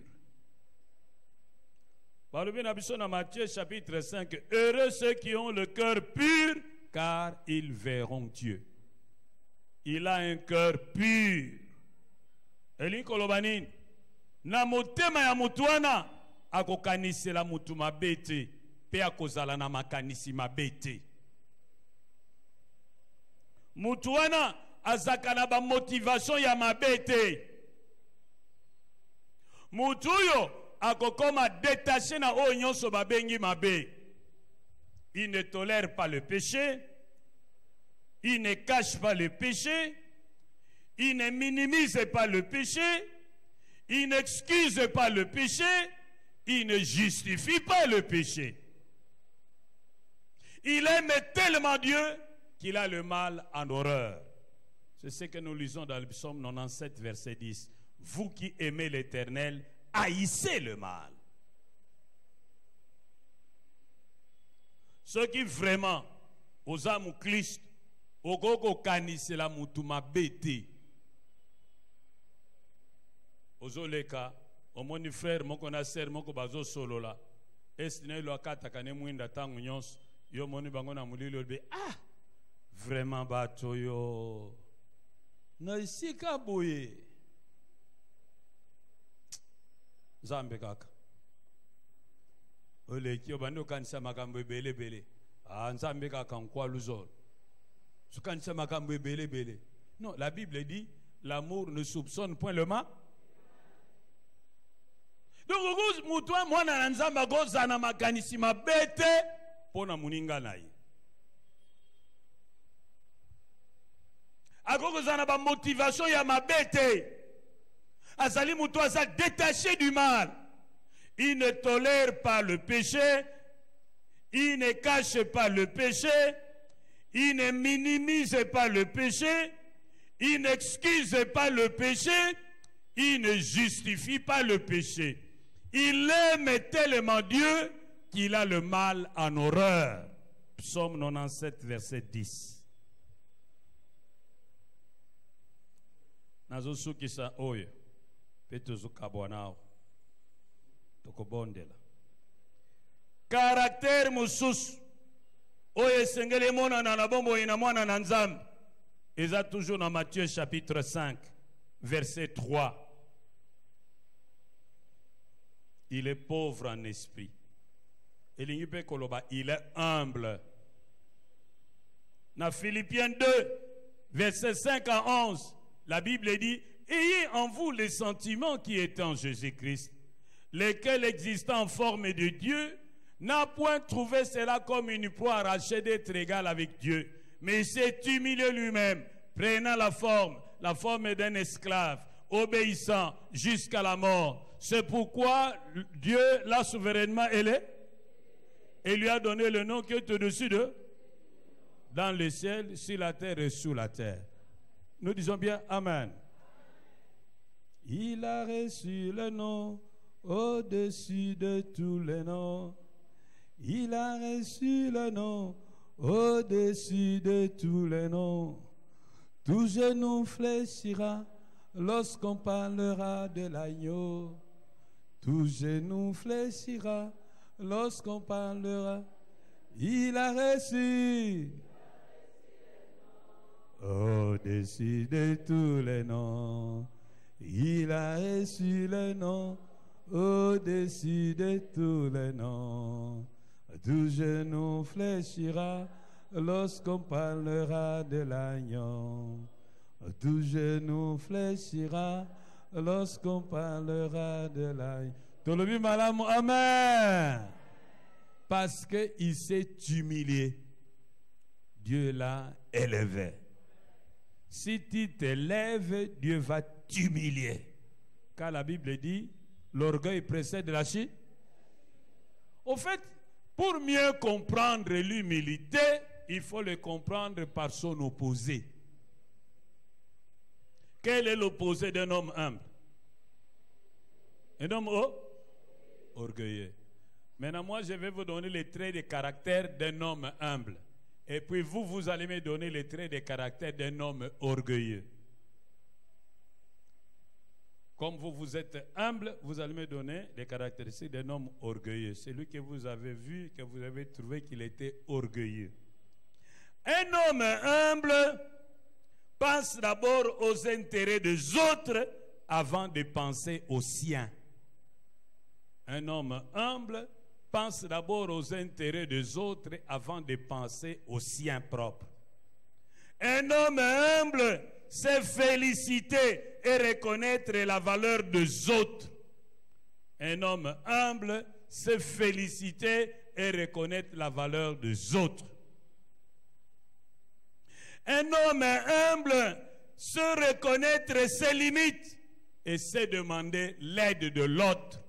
Balobi na biso na Matthieu chapitre 5. Heureux ceux qui ont le cœur pur, car ils verront Dieu. Il a un cœur pur. Eli kolobanin. Na motema ya mutuana akokanisela mutu mabete pe akozala na makanisi mabete. Mutuana azakana ba motivation ya mabete. Mutuyo akokoma détaché na o nyonso babengi mabe. Il ne tolère pas le péché. Il ne cache pas le péché. Il ne minimise pas le péché. Il n'excuse pas le péché. Il ne justifie pas le péché. Il aime tellement Dieu qu'il a le mal en horreur. C'est ce que nous lisons dans le psaume 97, verset 10. Vous qui aimez l'Éternel, haïssez le mal. Ceux qui vraiment, aux âmes Christ, au gogo kanise la mutuma bete. Aux oleka, au moni frère, mon connaisseur, mon kobazo solo la. Estine lo akata kane mwinda tangu nyons, yo moni bango na mulilo be. Ah, vraiment bato yo. Na isika boye. Zambe kaka. Ole kio bando kanisa makambo bele bele. Ah nzambe kaka nkwa luzol. Su kanisa makambo bele bele. Non, la Bible dit l'amour ne soupçonne point le mal. Donc mutwa mwana na nzamba goza na makanisi mabete pona muninga naye. Akoko zana ba motivation ya mabete. Azali mutwa za détaché du mal. Il ne tolère pas le péché. Il ne cache pas le péché. Il ne minimise pas le péché. Il n'excuse pas le péché. Il ne justifie pas le péché. Il aime tellement Dieu qu'il a le mal en horreur. Psaume 97, verset 10. Nazosu kisa oye. Petozu kabwanao. Tokobondela. Caractère musus. Oye sengele mona na bombo ina mwana na nzambe. Eza toujours dans Matthieu chapitre 5, verset 3. Il est pauvre en esprit. Il est humble. Dans Philippiens 2, verset 5 à 11, la Bible dit, ayez en vous les sentiments qui étaient en Jésus-Christ, lesquels existant en forme de Dieu, n'a point trouvé cela comme une proie arrachée d'être égal avec Dieu, mais il s'est humilié lui-même, prenant la forme d'un esclave, obéissant jusqu'à la mort. C'est pourquoi Dieu l'a souverainement élevé et lui a donné le nom qui est au-dessus de, dans le ciel, sur la terre et sous la terre. Nous disons bien Amen. Il a reçu le nom au-dessus de tous les noms. Il a reçu le nom au-dessus de tous les noms. Tout genou fléchira lorsqu'on parlera de l'agneau. Tout genou fléchira lorsqu'on parlera. Il a reçu au-dessus de tous les noms. Il a reçu le nom au-dessus de tous les noms. Tout genou fléchira lorsqu'on parlera de l'agneau. Tout genou fléchira lorsqu'on parlera de l'agneau. Tout le monde, madame, amen. Parce qu'il s'est humilié, Dieu l'a élevé. Si tu t'élèves, Dieu va t'humilier. Car la Bible dit, l'orgueil précède la chute. Au fait, pour mieux comprendre l'humilité, il faut le comprendre par son opposé. Quel est l'opposé d'un homme humble? Un homme orgueilleux. Maintenant, moi, je vais vous donner les traits de caractère d'un homme humble. Et puis vous, vous allez me donner les traits de caractère d'un homme orgueilleux. Comme vous êtes humble, vous allez me donner les caractéristiques d'un homme orgueilleux. Celui que vous avez vu, que vous avez trouvé qu'il était orgueilleux. Un homme humble pense d'abord aux intérêts des autres avant de penser aux siens. Un homme humble pense d'abord aux intérêts des autres avant de penser aux siens propres. Un homme humble sait féliciter et reconnaître la valeur des autres. Un homme humble sait féliciter et reconnaître la valeur des autres. Un homme humble sait reconnaître ses limites et sait demander l'aide de l'autre.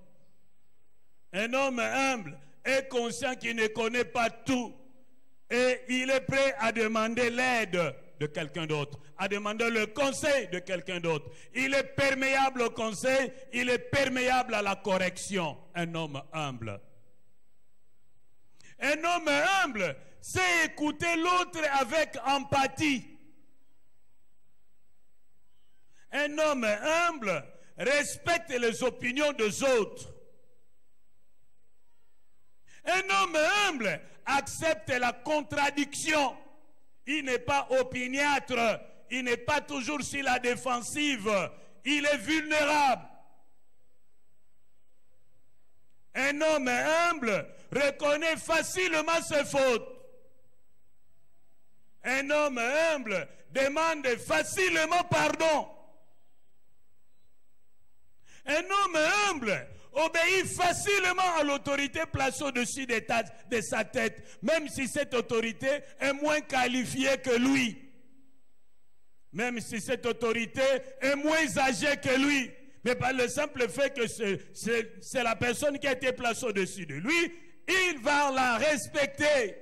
Un homme humble est conscient qu'il ne connaît pas tout et il est prêt à demander l'aide de quelqu'un d'autre, à demander le conseil de quelqu'un d'autre. Il est perméable au conseil, il est perméable à la correction. Un homme humble. Un homme humble sait écouter l'autre avec empathie. Un homme humble respecte les opinions des autres. Un homme humble accepte la contradiction. Il n'est pas opiniâtre. Il n'est pas toujours sur la défensive. Il est vulnérable. Un homme humble reconnaît facilement ses fautes. Un homme humble demande facilement pardon. Un homme humble obéit facilement à l'autorité placée au-dessus de sa tête, même si cette autorité est moins qualifiée que lui. Même si cette autorité est moins âgée que lui. Mais par le simple fait que c'est la personne qui a été placée au-dessus de lui, il va la respecter.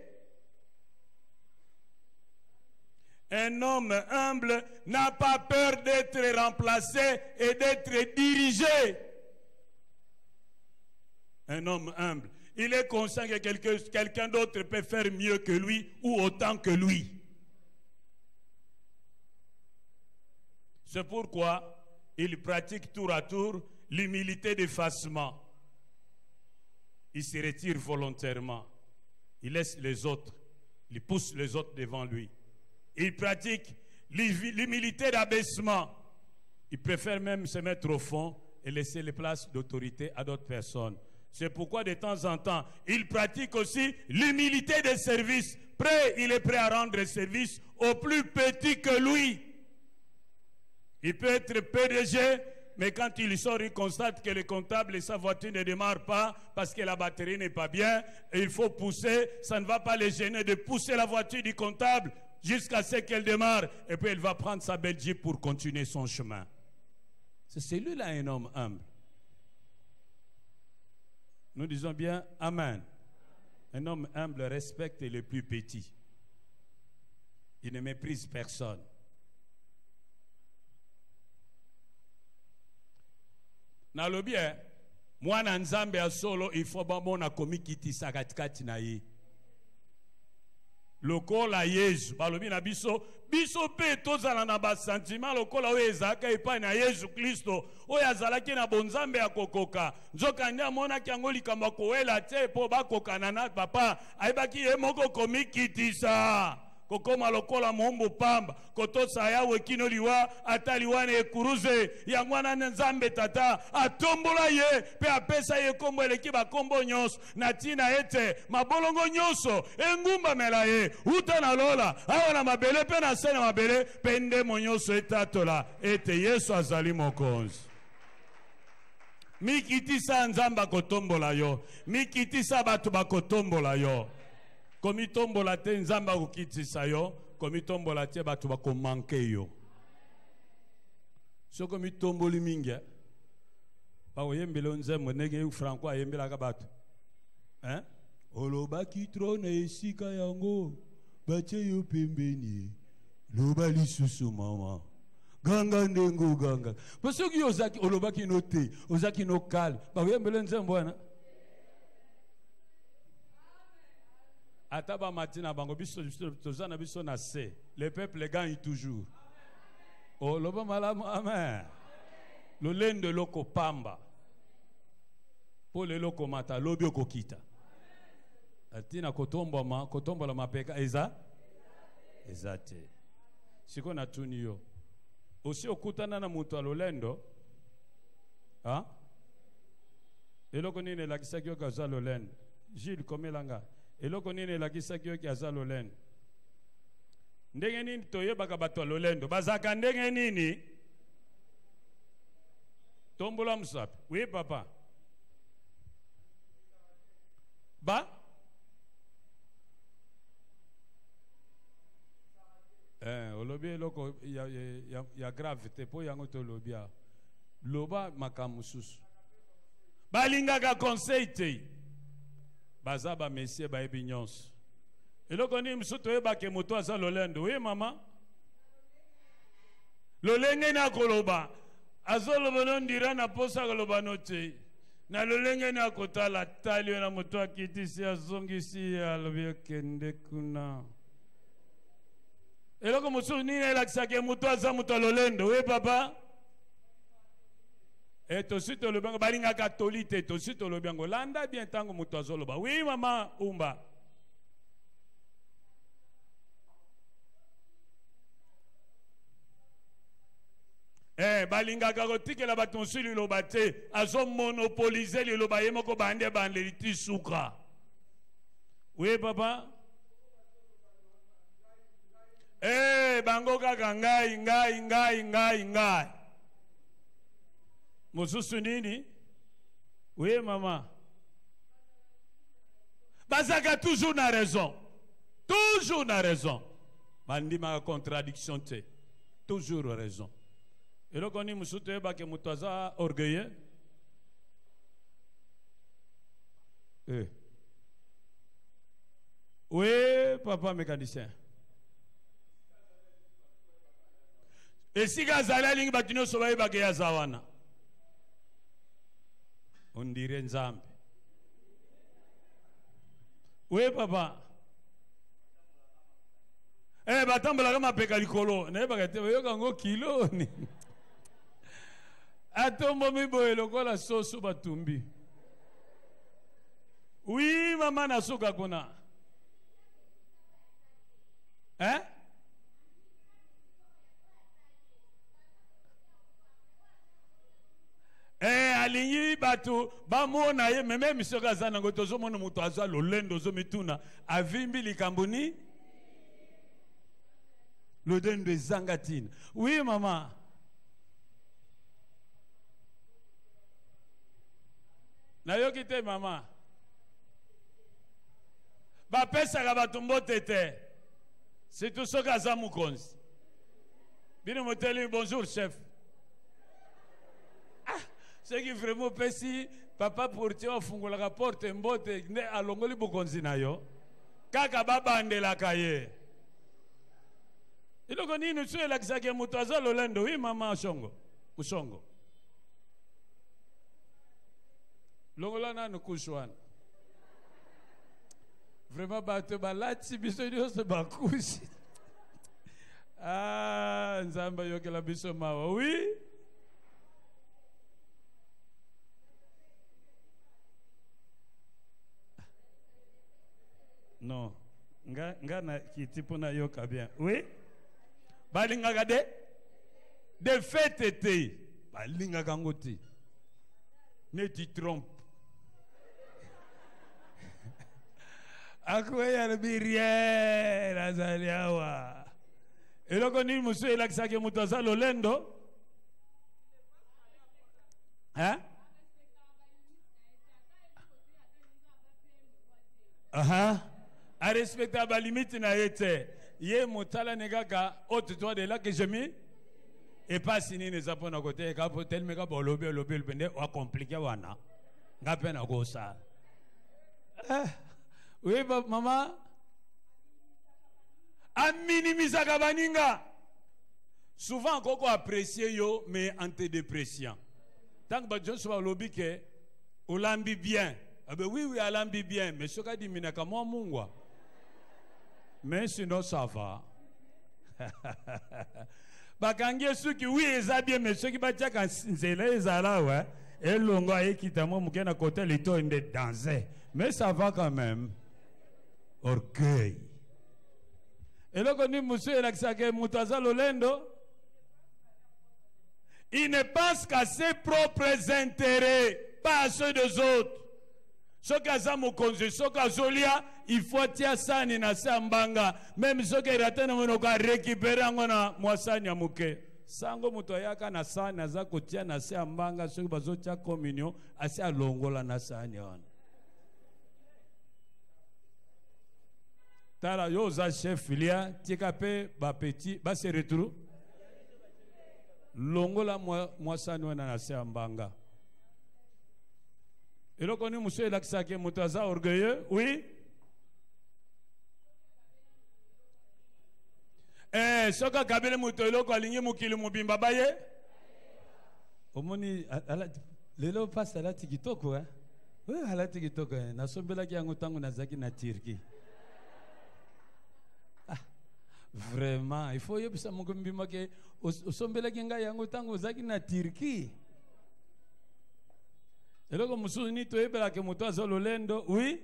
Un homme humble n'a pas peur d'être remplacé et d'être dirigé. Un homme humble, il est conscient que quelqu'un d'autre peut faire mieux que lui ou autant que lui. C'est pourquoi il pratique tour à tour l'humilité d'effacement. Il se retire volontairement. Il laisse les autres. Il pousse les autres devant lui. Il pratique l'humilité d'abaissement. Il préfère même se mettre au fond et laisser les places d'autorité à d'autres personnes. C'est pourquoi de temps en temps, il pratique aussi l'humilité de service. Il est prêt à rendre service au plus petit que lui. Il peut être PDG, mais quand il sort, il constate que le comptable et sa voiture ne démarrent pas parce que la batterie n'est pas bien. Et il faut pousser. Ça ne va pas les gêner de pousser la voiture du comptable jusqu'à ce qu'elle démarre. Et puis il va prendre sa belle Jeep pour continuer son chemin. C'est celui-là un homme humble. Nous disons bien Amen. Un homme humble respecte les plus petits. Il ne méprise personne. Nalobi, Mwana nzambe ya solo il faut bamona komikitisa katikati na ye. Lokola Yesu balobi na biso pe tozala na ba sentiment lokola oyo ezalaka epai na Yesu Kristo oyo azalaki na bonzambe ya kokoka nzoka nde amonaki yango likambo kowela te mpo bakokana na papa ayebaki ye moko komikitisa kokoma lokola mombo pamba kotosa yawe kino liwa ata liwana ekuruze yango wana nzambe tata atombola ye pe apesa ye kombo eleki bakombo nyonso na ntina ete mabolongo nyonso engumbamela ye uta na lola awa na mabele pe na se na mabele pe ndemo nyonso etatola ete Yesu azali mokonzi. Mikitisa nzamba kotombola yo, mikitisa batu bakotombola yo. Komitombola te nzamba kokitisa yo, komitombola te batu bakomanke yo. So komitomboli mingi, bakoyembele nzembo nege yu franco ayembela kabatu. Oloba kitro na esika yango, bache yo pembeni, loba lisusu mama. Ganga ndengo ganga. Parce que ozaki olobaki no te, ozaki no kal. Bakoyembele nzembo wana. Ataba matina bango biso tozana biso na se. Le peuple gagne toujours. Oh loba malamu amen. Lolende loko pamba. Po le loko mata lobi okokita. Atina kotombola mapeka ezate. Siko na tuni yo. Osi okutana na mutu alolendo. Ha? Eloko nini lakisaki yo kaza lolendo. Gilles komelanga. Eloko nini lakisaki yo kaza lolendo. Ndenge nini toyebaka bato lolendo. Bazaka ndenge nini? Tombola musapi. Oui papa. Ba? Olobi loko ya gravité po yango to lobia. Loba makamususu. Balinga ka conseil te. Bazaba messie ba ebinyons. Eloko ni msuto eba ke moto aza lolendo. Oui mama. Lolenge na koloba. Azoloba nondira na posa koloba note. Na lolenge na kotala tali na moto akitisi azongisi alobi kende kuna. Eloko musu nini elakisake mutu aza mutu alolendo. Oui papa. Tosito lobango balinga katolite tosito lobango landa bien tango mutu azoloba. Oui mama umba. Balinga karotike la batonsuli lobate azo monopoliser le lobaye moko bande bande liti suka. Oui papa. Bango kaka ngai. Mosusu nini? Oui maman. Bazaka toujours na raison. Toujours na raison. Bandi ma contradiction te. Toujours raison. Et là, quand on musuto eba ke mutaza orgueilleux. Oui, papa mécanicien. Et si gazala lingi batino soba eba ke yazawana. On dirait nzambe. Oui, papa. Batambola kama peka likolo. Na eba kate yoka ngo kilo ni. Atombo miboye lokola soso batumbi. Oui, maman na soka kuna. Alingi batu bamona ye meme misoka zana ngo tozo mona mutu azwa lolendo zo mituna avimbi likambuni lodendo ezangatina. Oui maman. Na yoki te mama. Ba pesa ka batumbo tete. C'est tout ce que ça mukonzi. Bino moteli bonjour chef. C'est qui vraiment pesi papa pour tu ofungola ka porte mbote ne alongoli bukonzi na yo. Kaka babande la kaye. Iloko nini tu elakisake mutu aza lolendo. Oui mama shongo. Mushongo. Longolana no kushwana. Vraiment, bato balati biso nyonso bakushi. Ah, nzamba yokela biso mawa. Oui? Non. Nga na kiti pona yoka bien. Oui? Balinga gade? De fait été. Balinga gangoti. Ne tu trompes. Akwaya rien azaliawa. Eloko ni musu elakisake mutaza lolendo. Hein? Aha. A respecter ba limite na yete. Ye mutala negaka haute toi de là que j'ai mis et pas signé les apôtres à côté ka tel mega bolobe le pende wa compliqué wana. Ngape na go ça. Oui, maman. A minimiser baninga. Souvent, on apprécie yo, mais antidépressant. Tant que les gens lobby que on l'ambi bien. Ah ben oui, on l'ambi bien, mais ce qu'a dit minaka moi mungwa. Mais sinon ça va. Bakangie ceux qui oui, ils bien, mais ceux qui battent quand c'est là, ils là ouais. Et l'ongo a quitté moi mukena côté les taux de danser. Mais ça va quand même. Orgueil. Et là, quand monsieur Elaksake Mutaza Lolendo, il ne pense qu'à ses propres intérêts, pas à ceux des autres. Ce qu'à Mokonze, ce qu'à Zolia, il faut tirer ça ni na sambanga. Même ce qui est raté, on va récupérer en moissani amuke. Sango mutoyaka na sa na za kotia na sambanga, ce qui va zotia communion, assez à longola na sa nyon. Tala yo za chef filia tika pe ba petit ba se retrouve longola moi sani wana na se ambanga eloko ni muso elakisake muto aza orgueilleux oui soka kabele muto eloko alingi mukili mubimba baye omoni lelo passe ala tikitoko hein oui ala tikitoko na sombela ki yango tango nazaki na Turquie. Vraiment, il faut y avoir mon combien que au sombela kinga yango tango zaki na Turquie. Et là comme musuni to ebela ke muto azololendo, oui.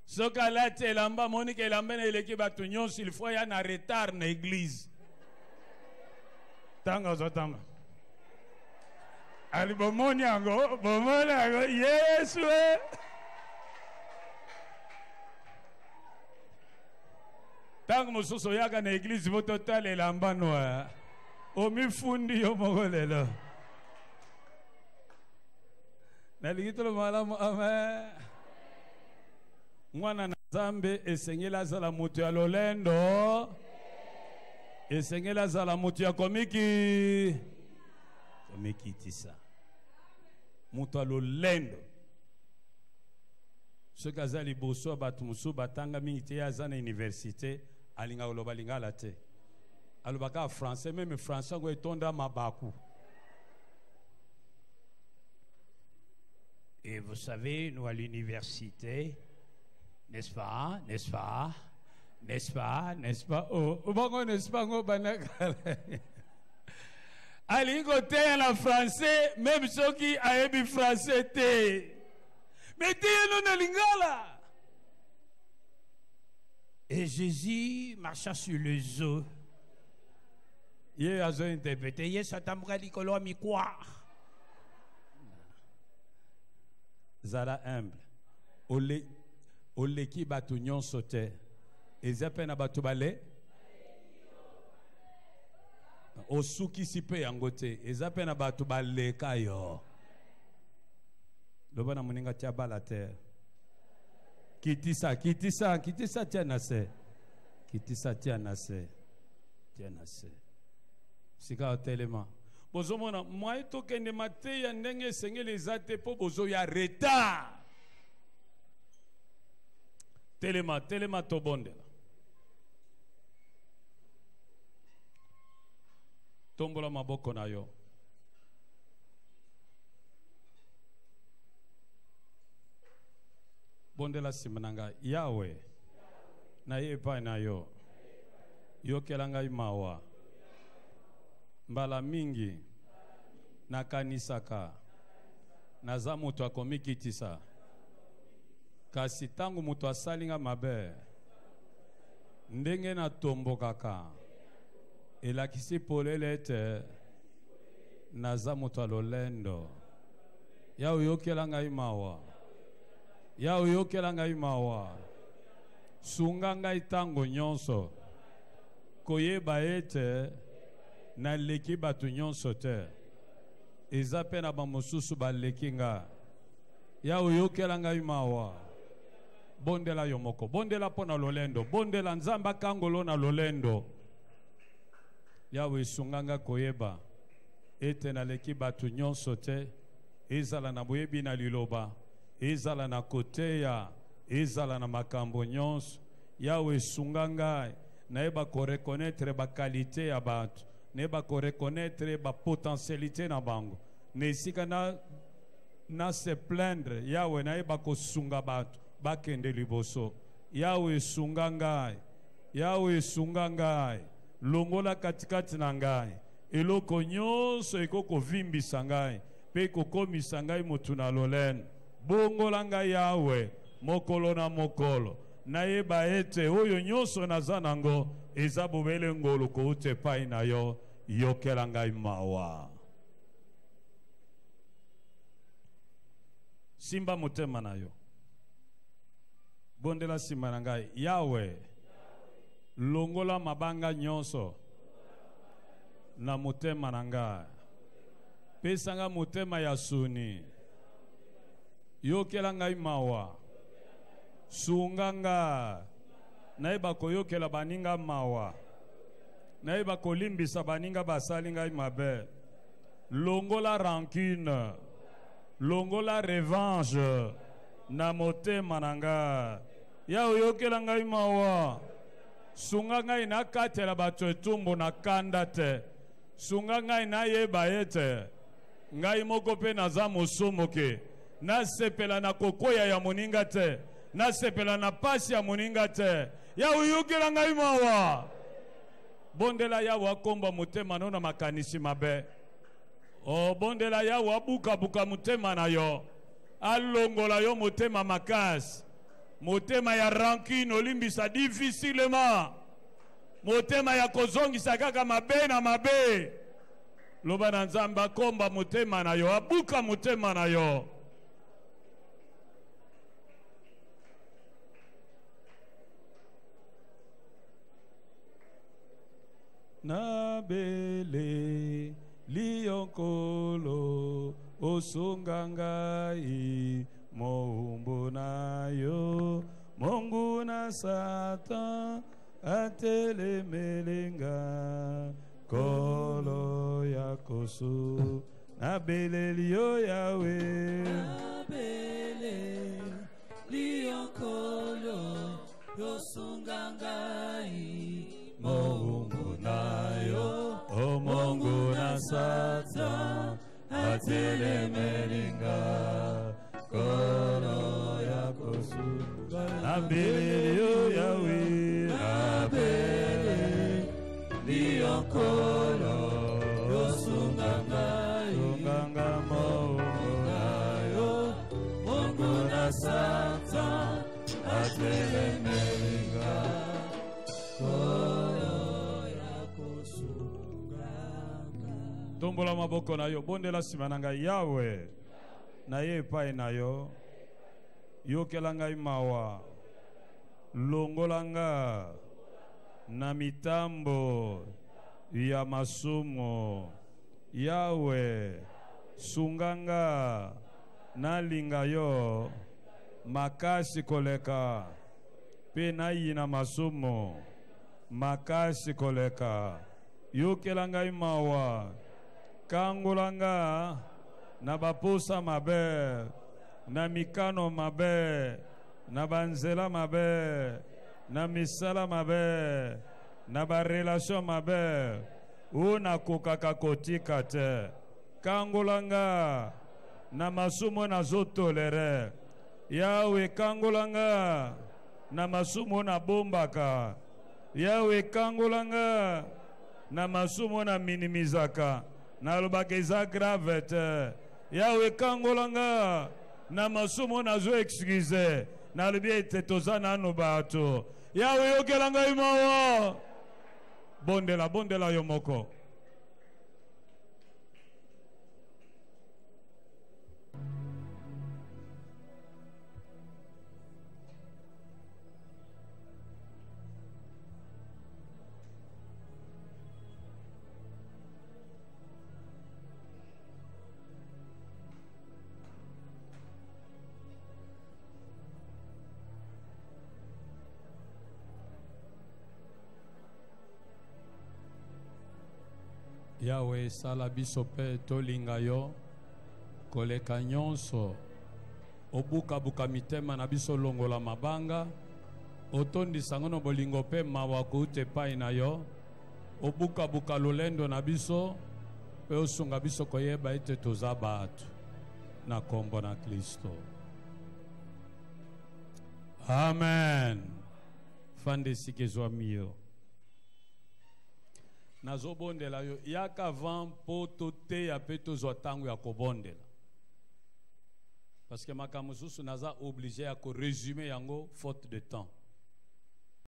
Soka la telamba monique elamba na eleki batu nyonso il faut ya na retard na église. Tango zotanga. Ali bomoni yango, Yesu. Tant que mosusu yaka na église votre total elamba noa omi fundi yo mogolelo na ligitolo malamu amen mwana na Nzambe esengela zala mutu ya lolendo esengela zala mutu ya komiki tisa mutu ya lolendo ce kazali boso batu musu batanga mingi te ya na université alinga oloba linga la te alobaka français même français ngo etonda mabaku. Et vous savez nous à l'université n'est-ce pas oh bango n'est-ce pas ngo banaka alingo te la français même ceux qui ayebi français te mais te non na lingala. Et Jésus marcha sur les eaux. Il a interprété. Il a dit mi quoi. Zara humble. Ole ki batu nyon sote. Ezape na batu bale. Osuki sipe yangote. Ezape na batu bale kayo. Loba na muninga tia bala terre. Kitisa tianase. Kitisa tianase. Sika hotelema. Bozo mona moi to kende mate ya ndenge sengele zate po bozo ya retard. Telema to bondela. Tombola maboko na yo. Bondela simananga Yahweh na ye pa na yo yokelanga imawa mbala mingi nakanisaka naza moto akomikitisa kasi tangu moto asalinga mabe ndenge na tombokaka elakisi polele ete naza moto alolendo Yawe yokelanga imawa Yawe yokelanga imawa sunganga itango nyonso koyeba ete na leki batu nyonso te eza pe na bamosusu baleki nga Yawe yokelanga imawa bondela yo moko bondela mpo na lolendo bondela nzambe akangolo na lolendo Yawe sunganga koyeba ete naleki batu nyonso te ezala na boyebi na liloba ezala na koteya ezala na makambo nyonso Yawe sunganga naeba ko reconnaître ba qualité ya batu naeba ko reconnaître ba potentialité na bango nesika na se plaindre Yawe naeba ko sunga batu bakende liboso Yawe sunganga longola katikati na ngai eloko nyonso ekoko vimbisa ngai pe kokomisa ngai motu na lolendo bongola ngai Yawe mokolo na mokolo nayeba ete oyo nyonso naza nango eza bobele ngolu kouta epai na yo yokela ngai mawa simba motema na yo bondela simba na ngai Yawe longola mabanga nyonso na motema na ngai pesanga motema ya suni yokela ngai mawa sunganga naeba koyokela baninga mawa naeba kolimbisa baninga basali ngai mabe longola rancune longola revanche na motema na ngai Yawe yokela ngai mawa sunga ngai nakatela bato etumbu na kanda te sunga ngai nayeba ete ngai moko pe naza mosumu ke nasepela na kokoya ya moninga te nasepela na pasi ya moninga te Yawe yokela ngai mawa bondela Yawe akomba motema no na makanisi mabe o bondela Yawe abuka motema na yo alongola yo motema makasi motema ya rancune olimbisa difficilement motema ya kozongisa kaka mabe na mabe loba na nzambe akomba motema na yo abuka motema na yo na bele liyonkolo osunga ngai moumbu na yo Mungu na Satan atelemelenga kolo ya kosu na bele liyo Yawe na bele liyonkolo osunga ngai moumbu na yo o Mungu na Satan atelemelenga kolo ya kosu abele yo Yawe abele liyonkolo yosunga mo yo Mungu na Satan atelemelenga kolo ya kosunga tombola maboko na yo bondela sima na ngai Yawe na ye epai na yo yokela ngai mawa longola nga na mitambo ya masumu Yawe sunganga nalinga yo makasi koleka pe nayina masumu makasi koleka yokela ngai mawa kangola nga na baposa mabe na mikano mabe na banzela mabe na misala mabe na barelation mabe una kokaka kotika te kangolanga na masumo na zotolere Yawe kangolanga na masumu na bombaka. Yawe kangolanga na masumu na minimizaka. Na lobaka eza grave te. Yawe kangolanga na masumu na zo excuse. Na lobi ete toza nanu bato. Yawe yokelanga imawa. Bondela yo moko. Yahweh sala biso pe tolinga yo koleka nyonso obuka mitema na biso longola mabanga otondisa ngono bolingo pe mawa kuute pai na yo obuka lolendo na biso pe osunga biso koyeba ete toza bato na kombo na Kristo. Amen. Fande sikezwa miyo. Nazo bondela yo yaka van poto te ya peto zotango ya kobondela. Parce que makamususu naza obligé à résumer yango faute de temps.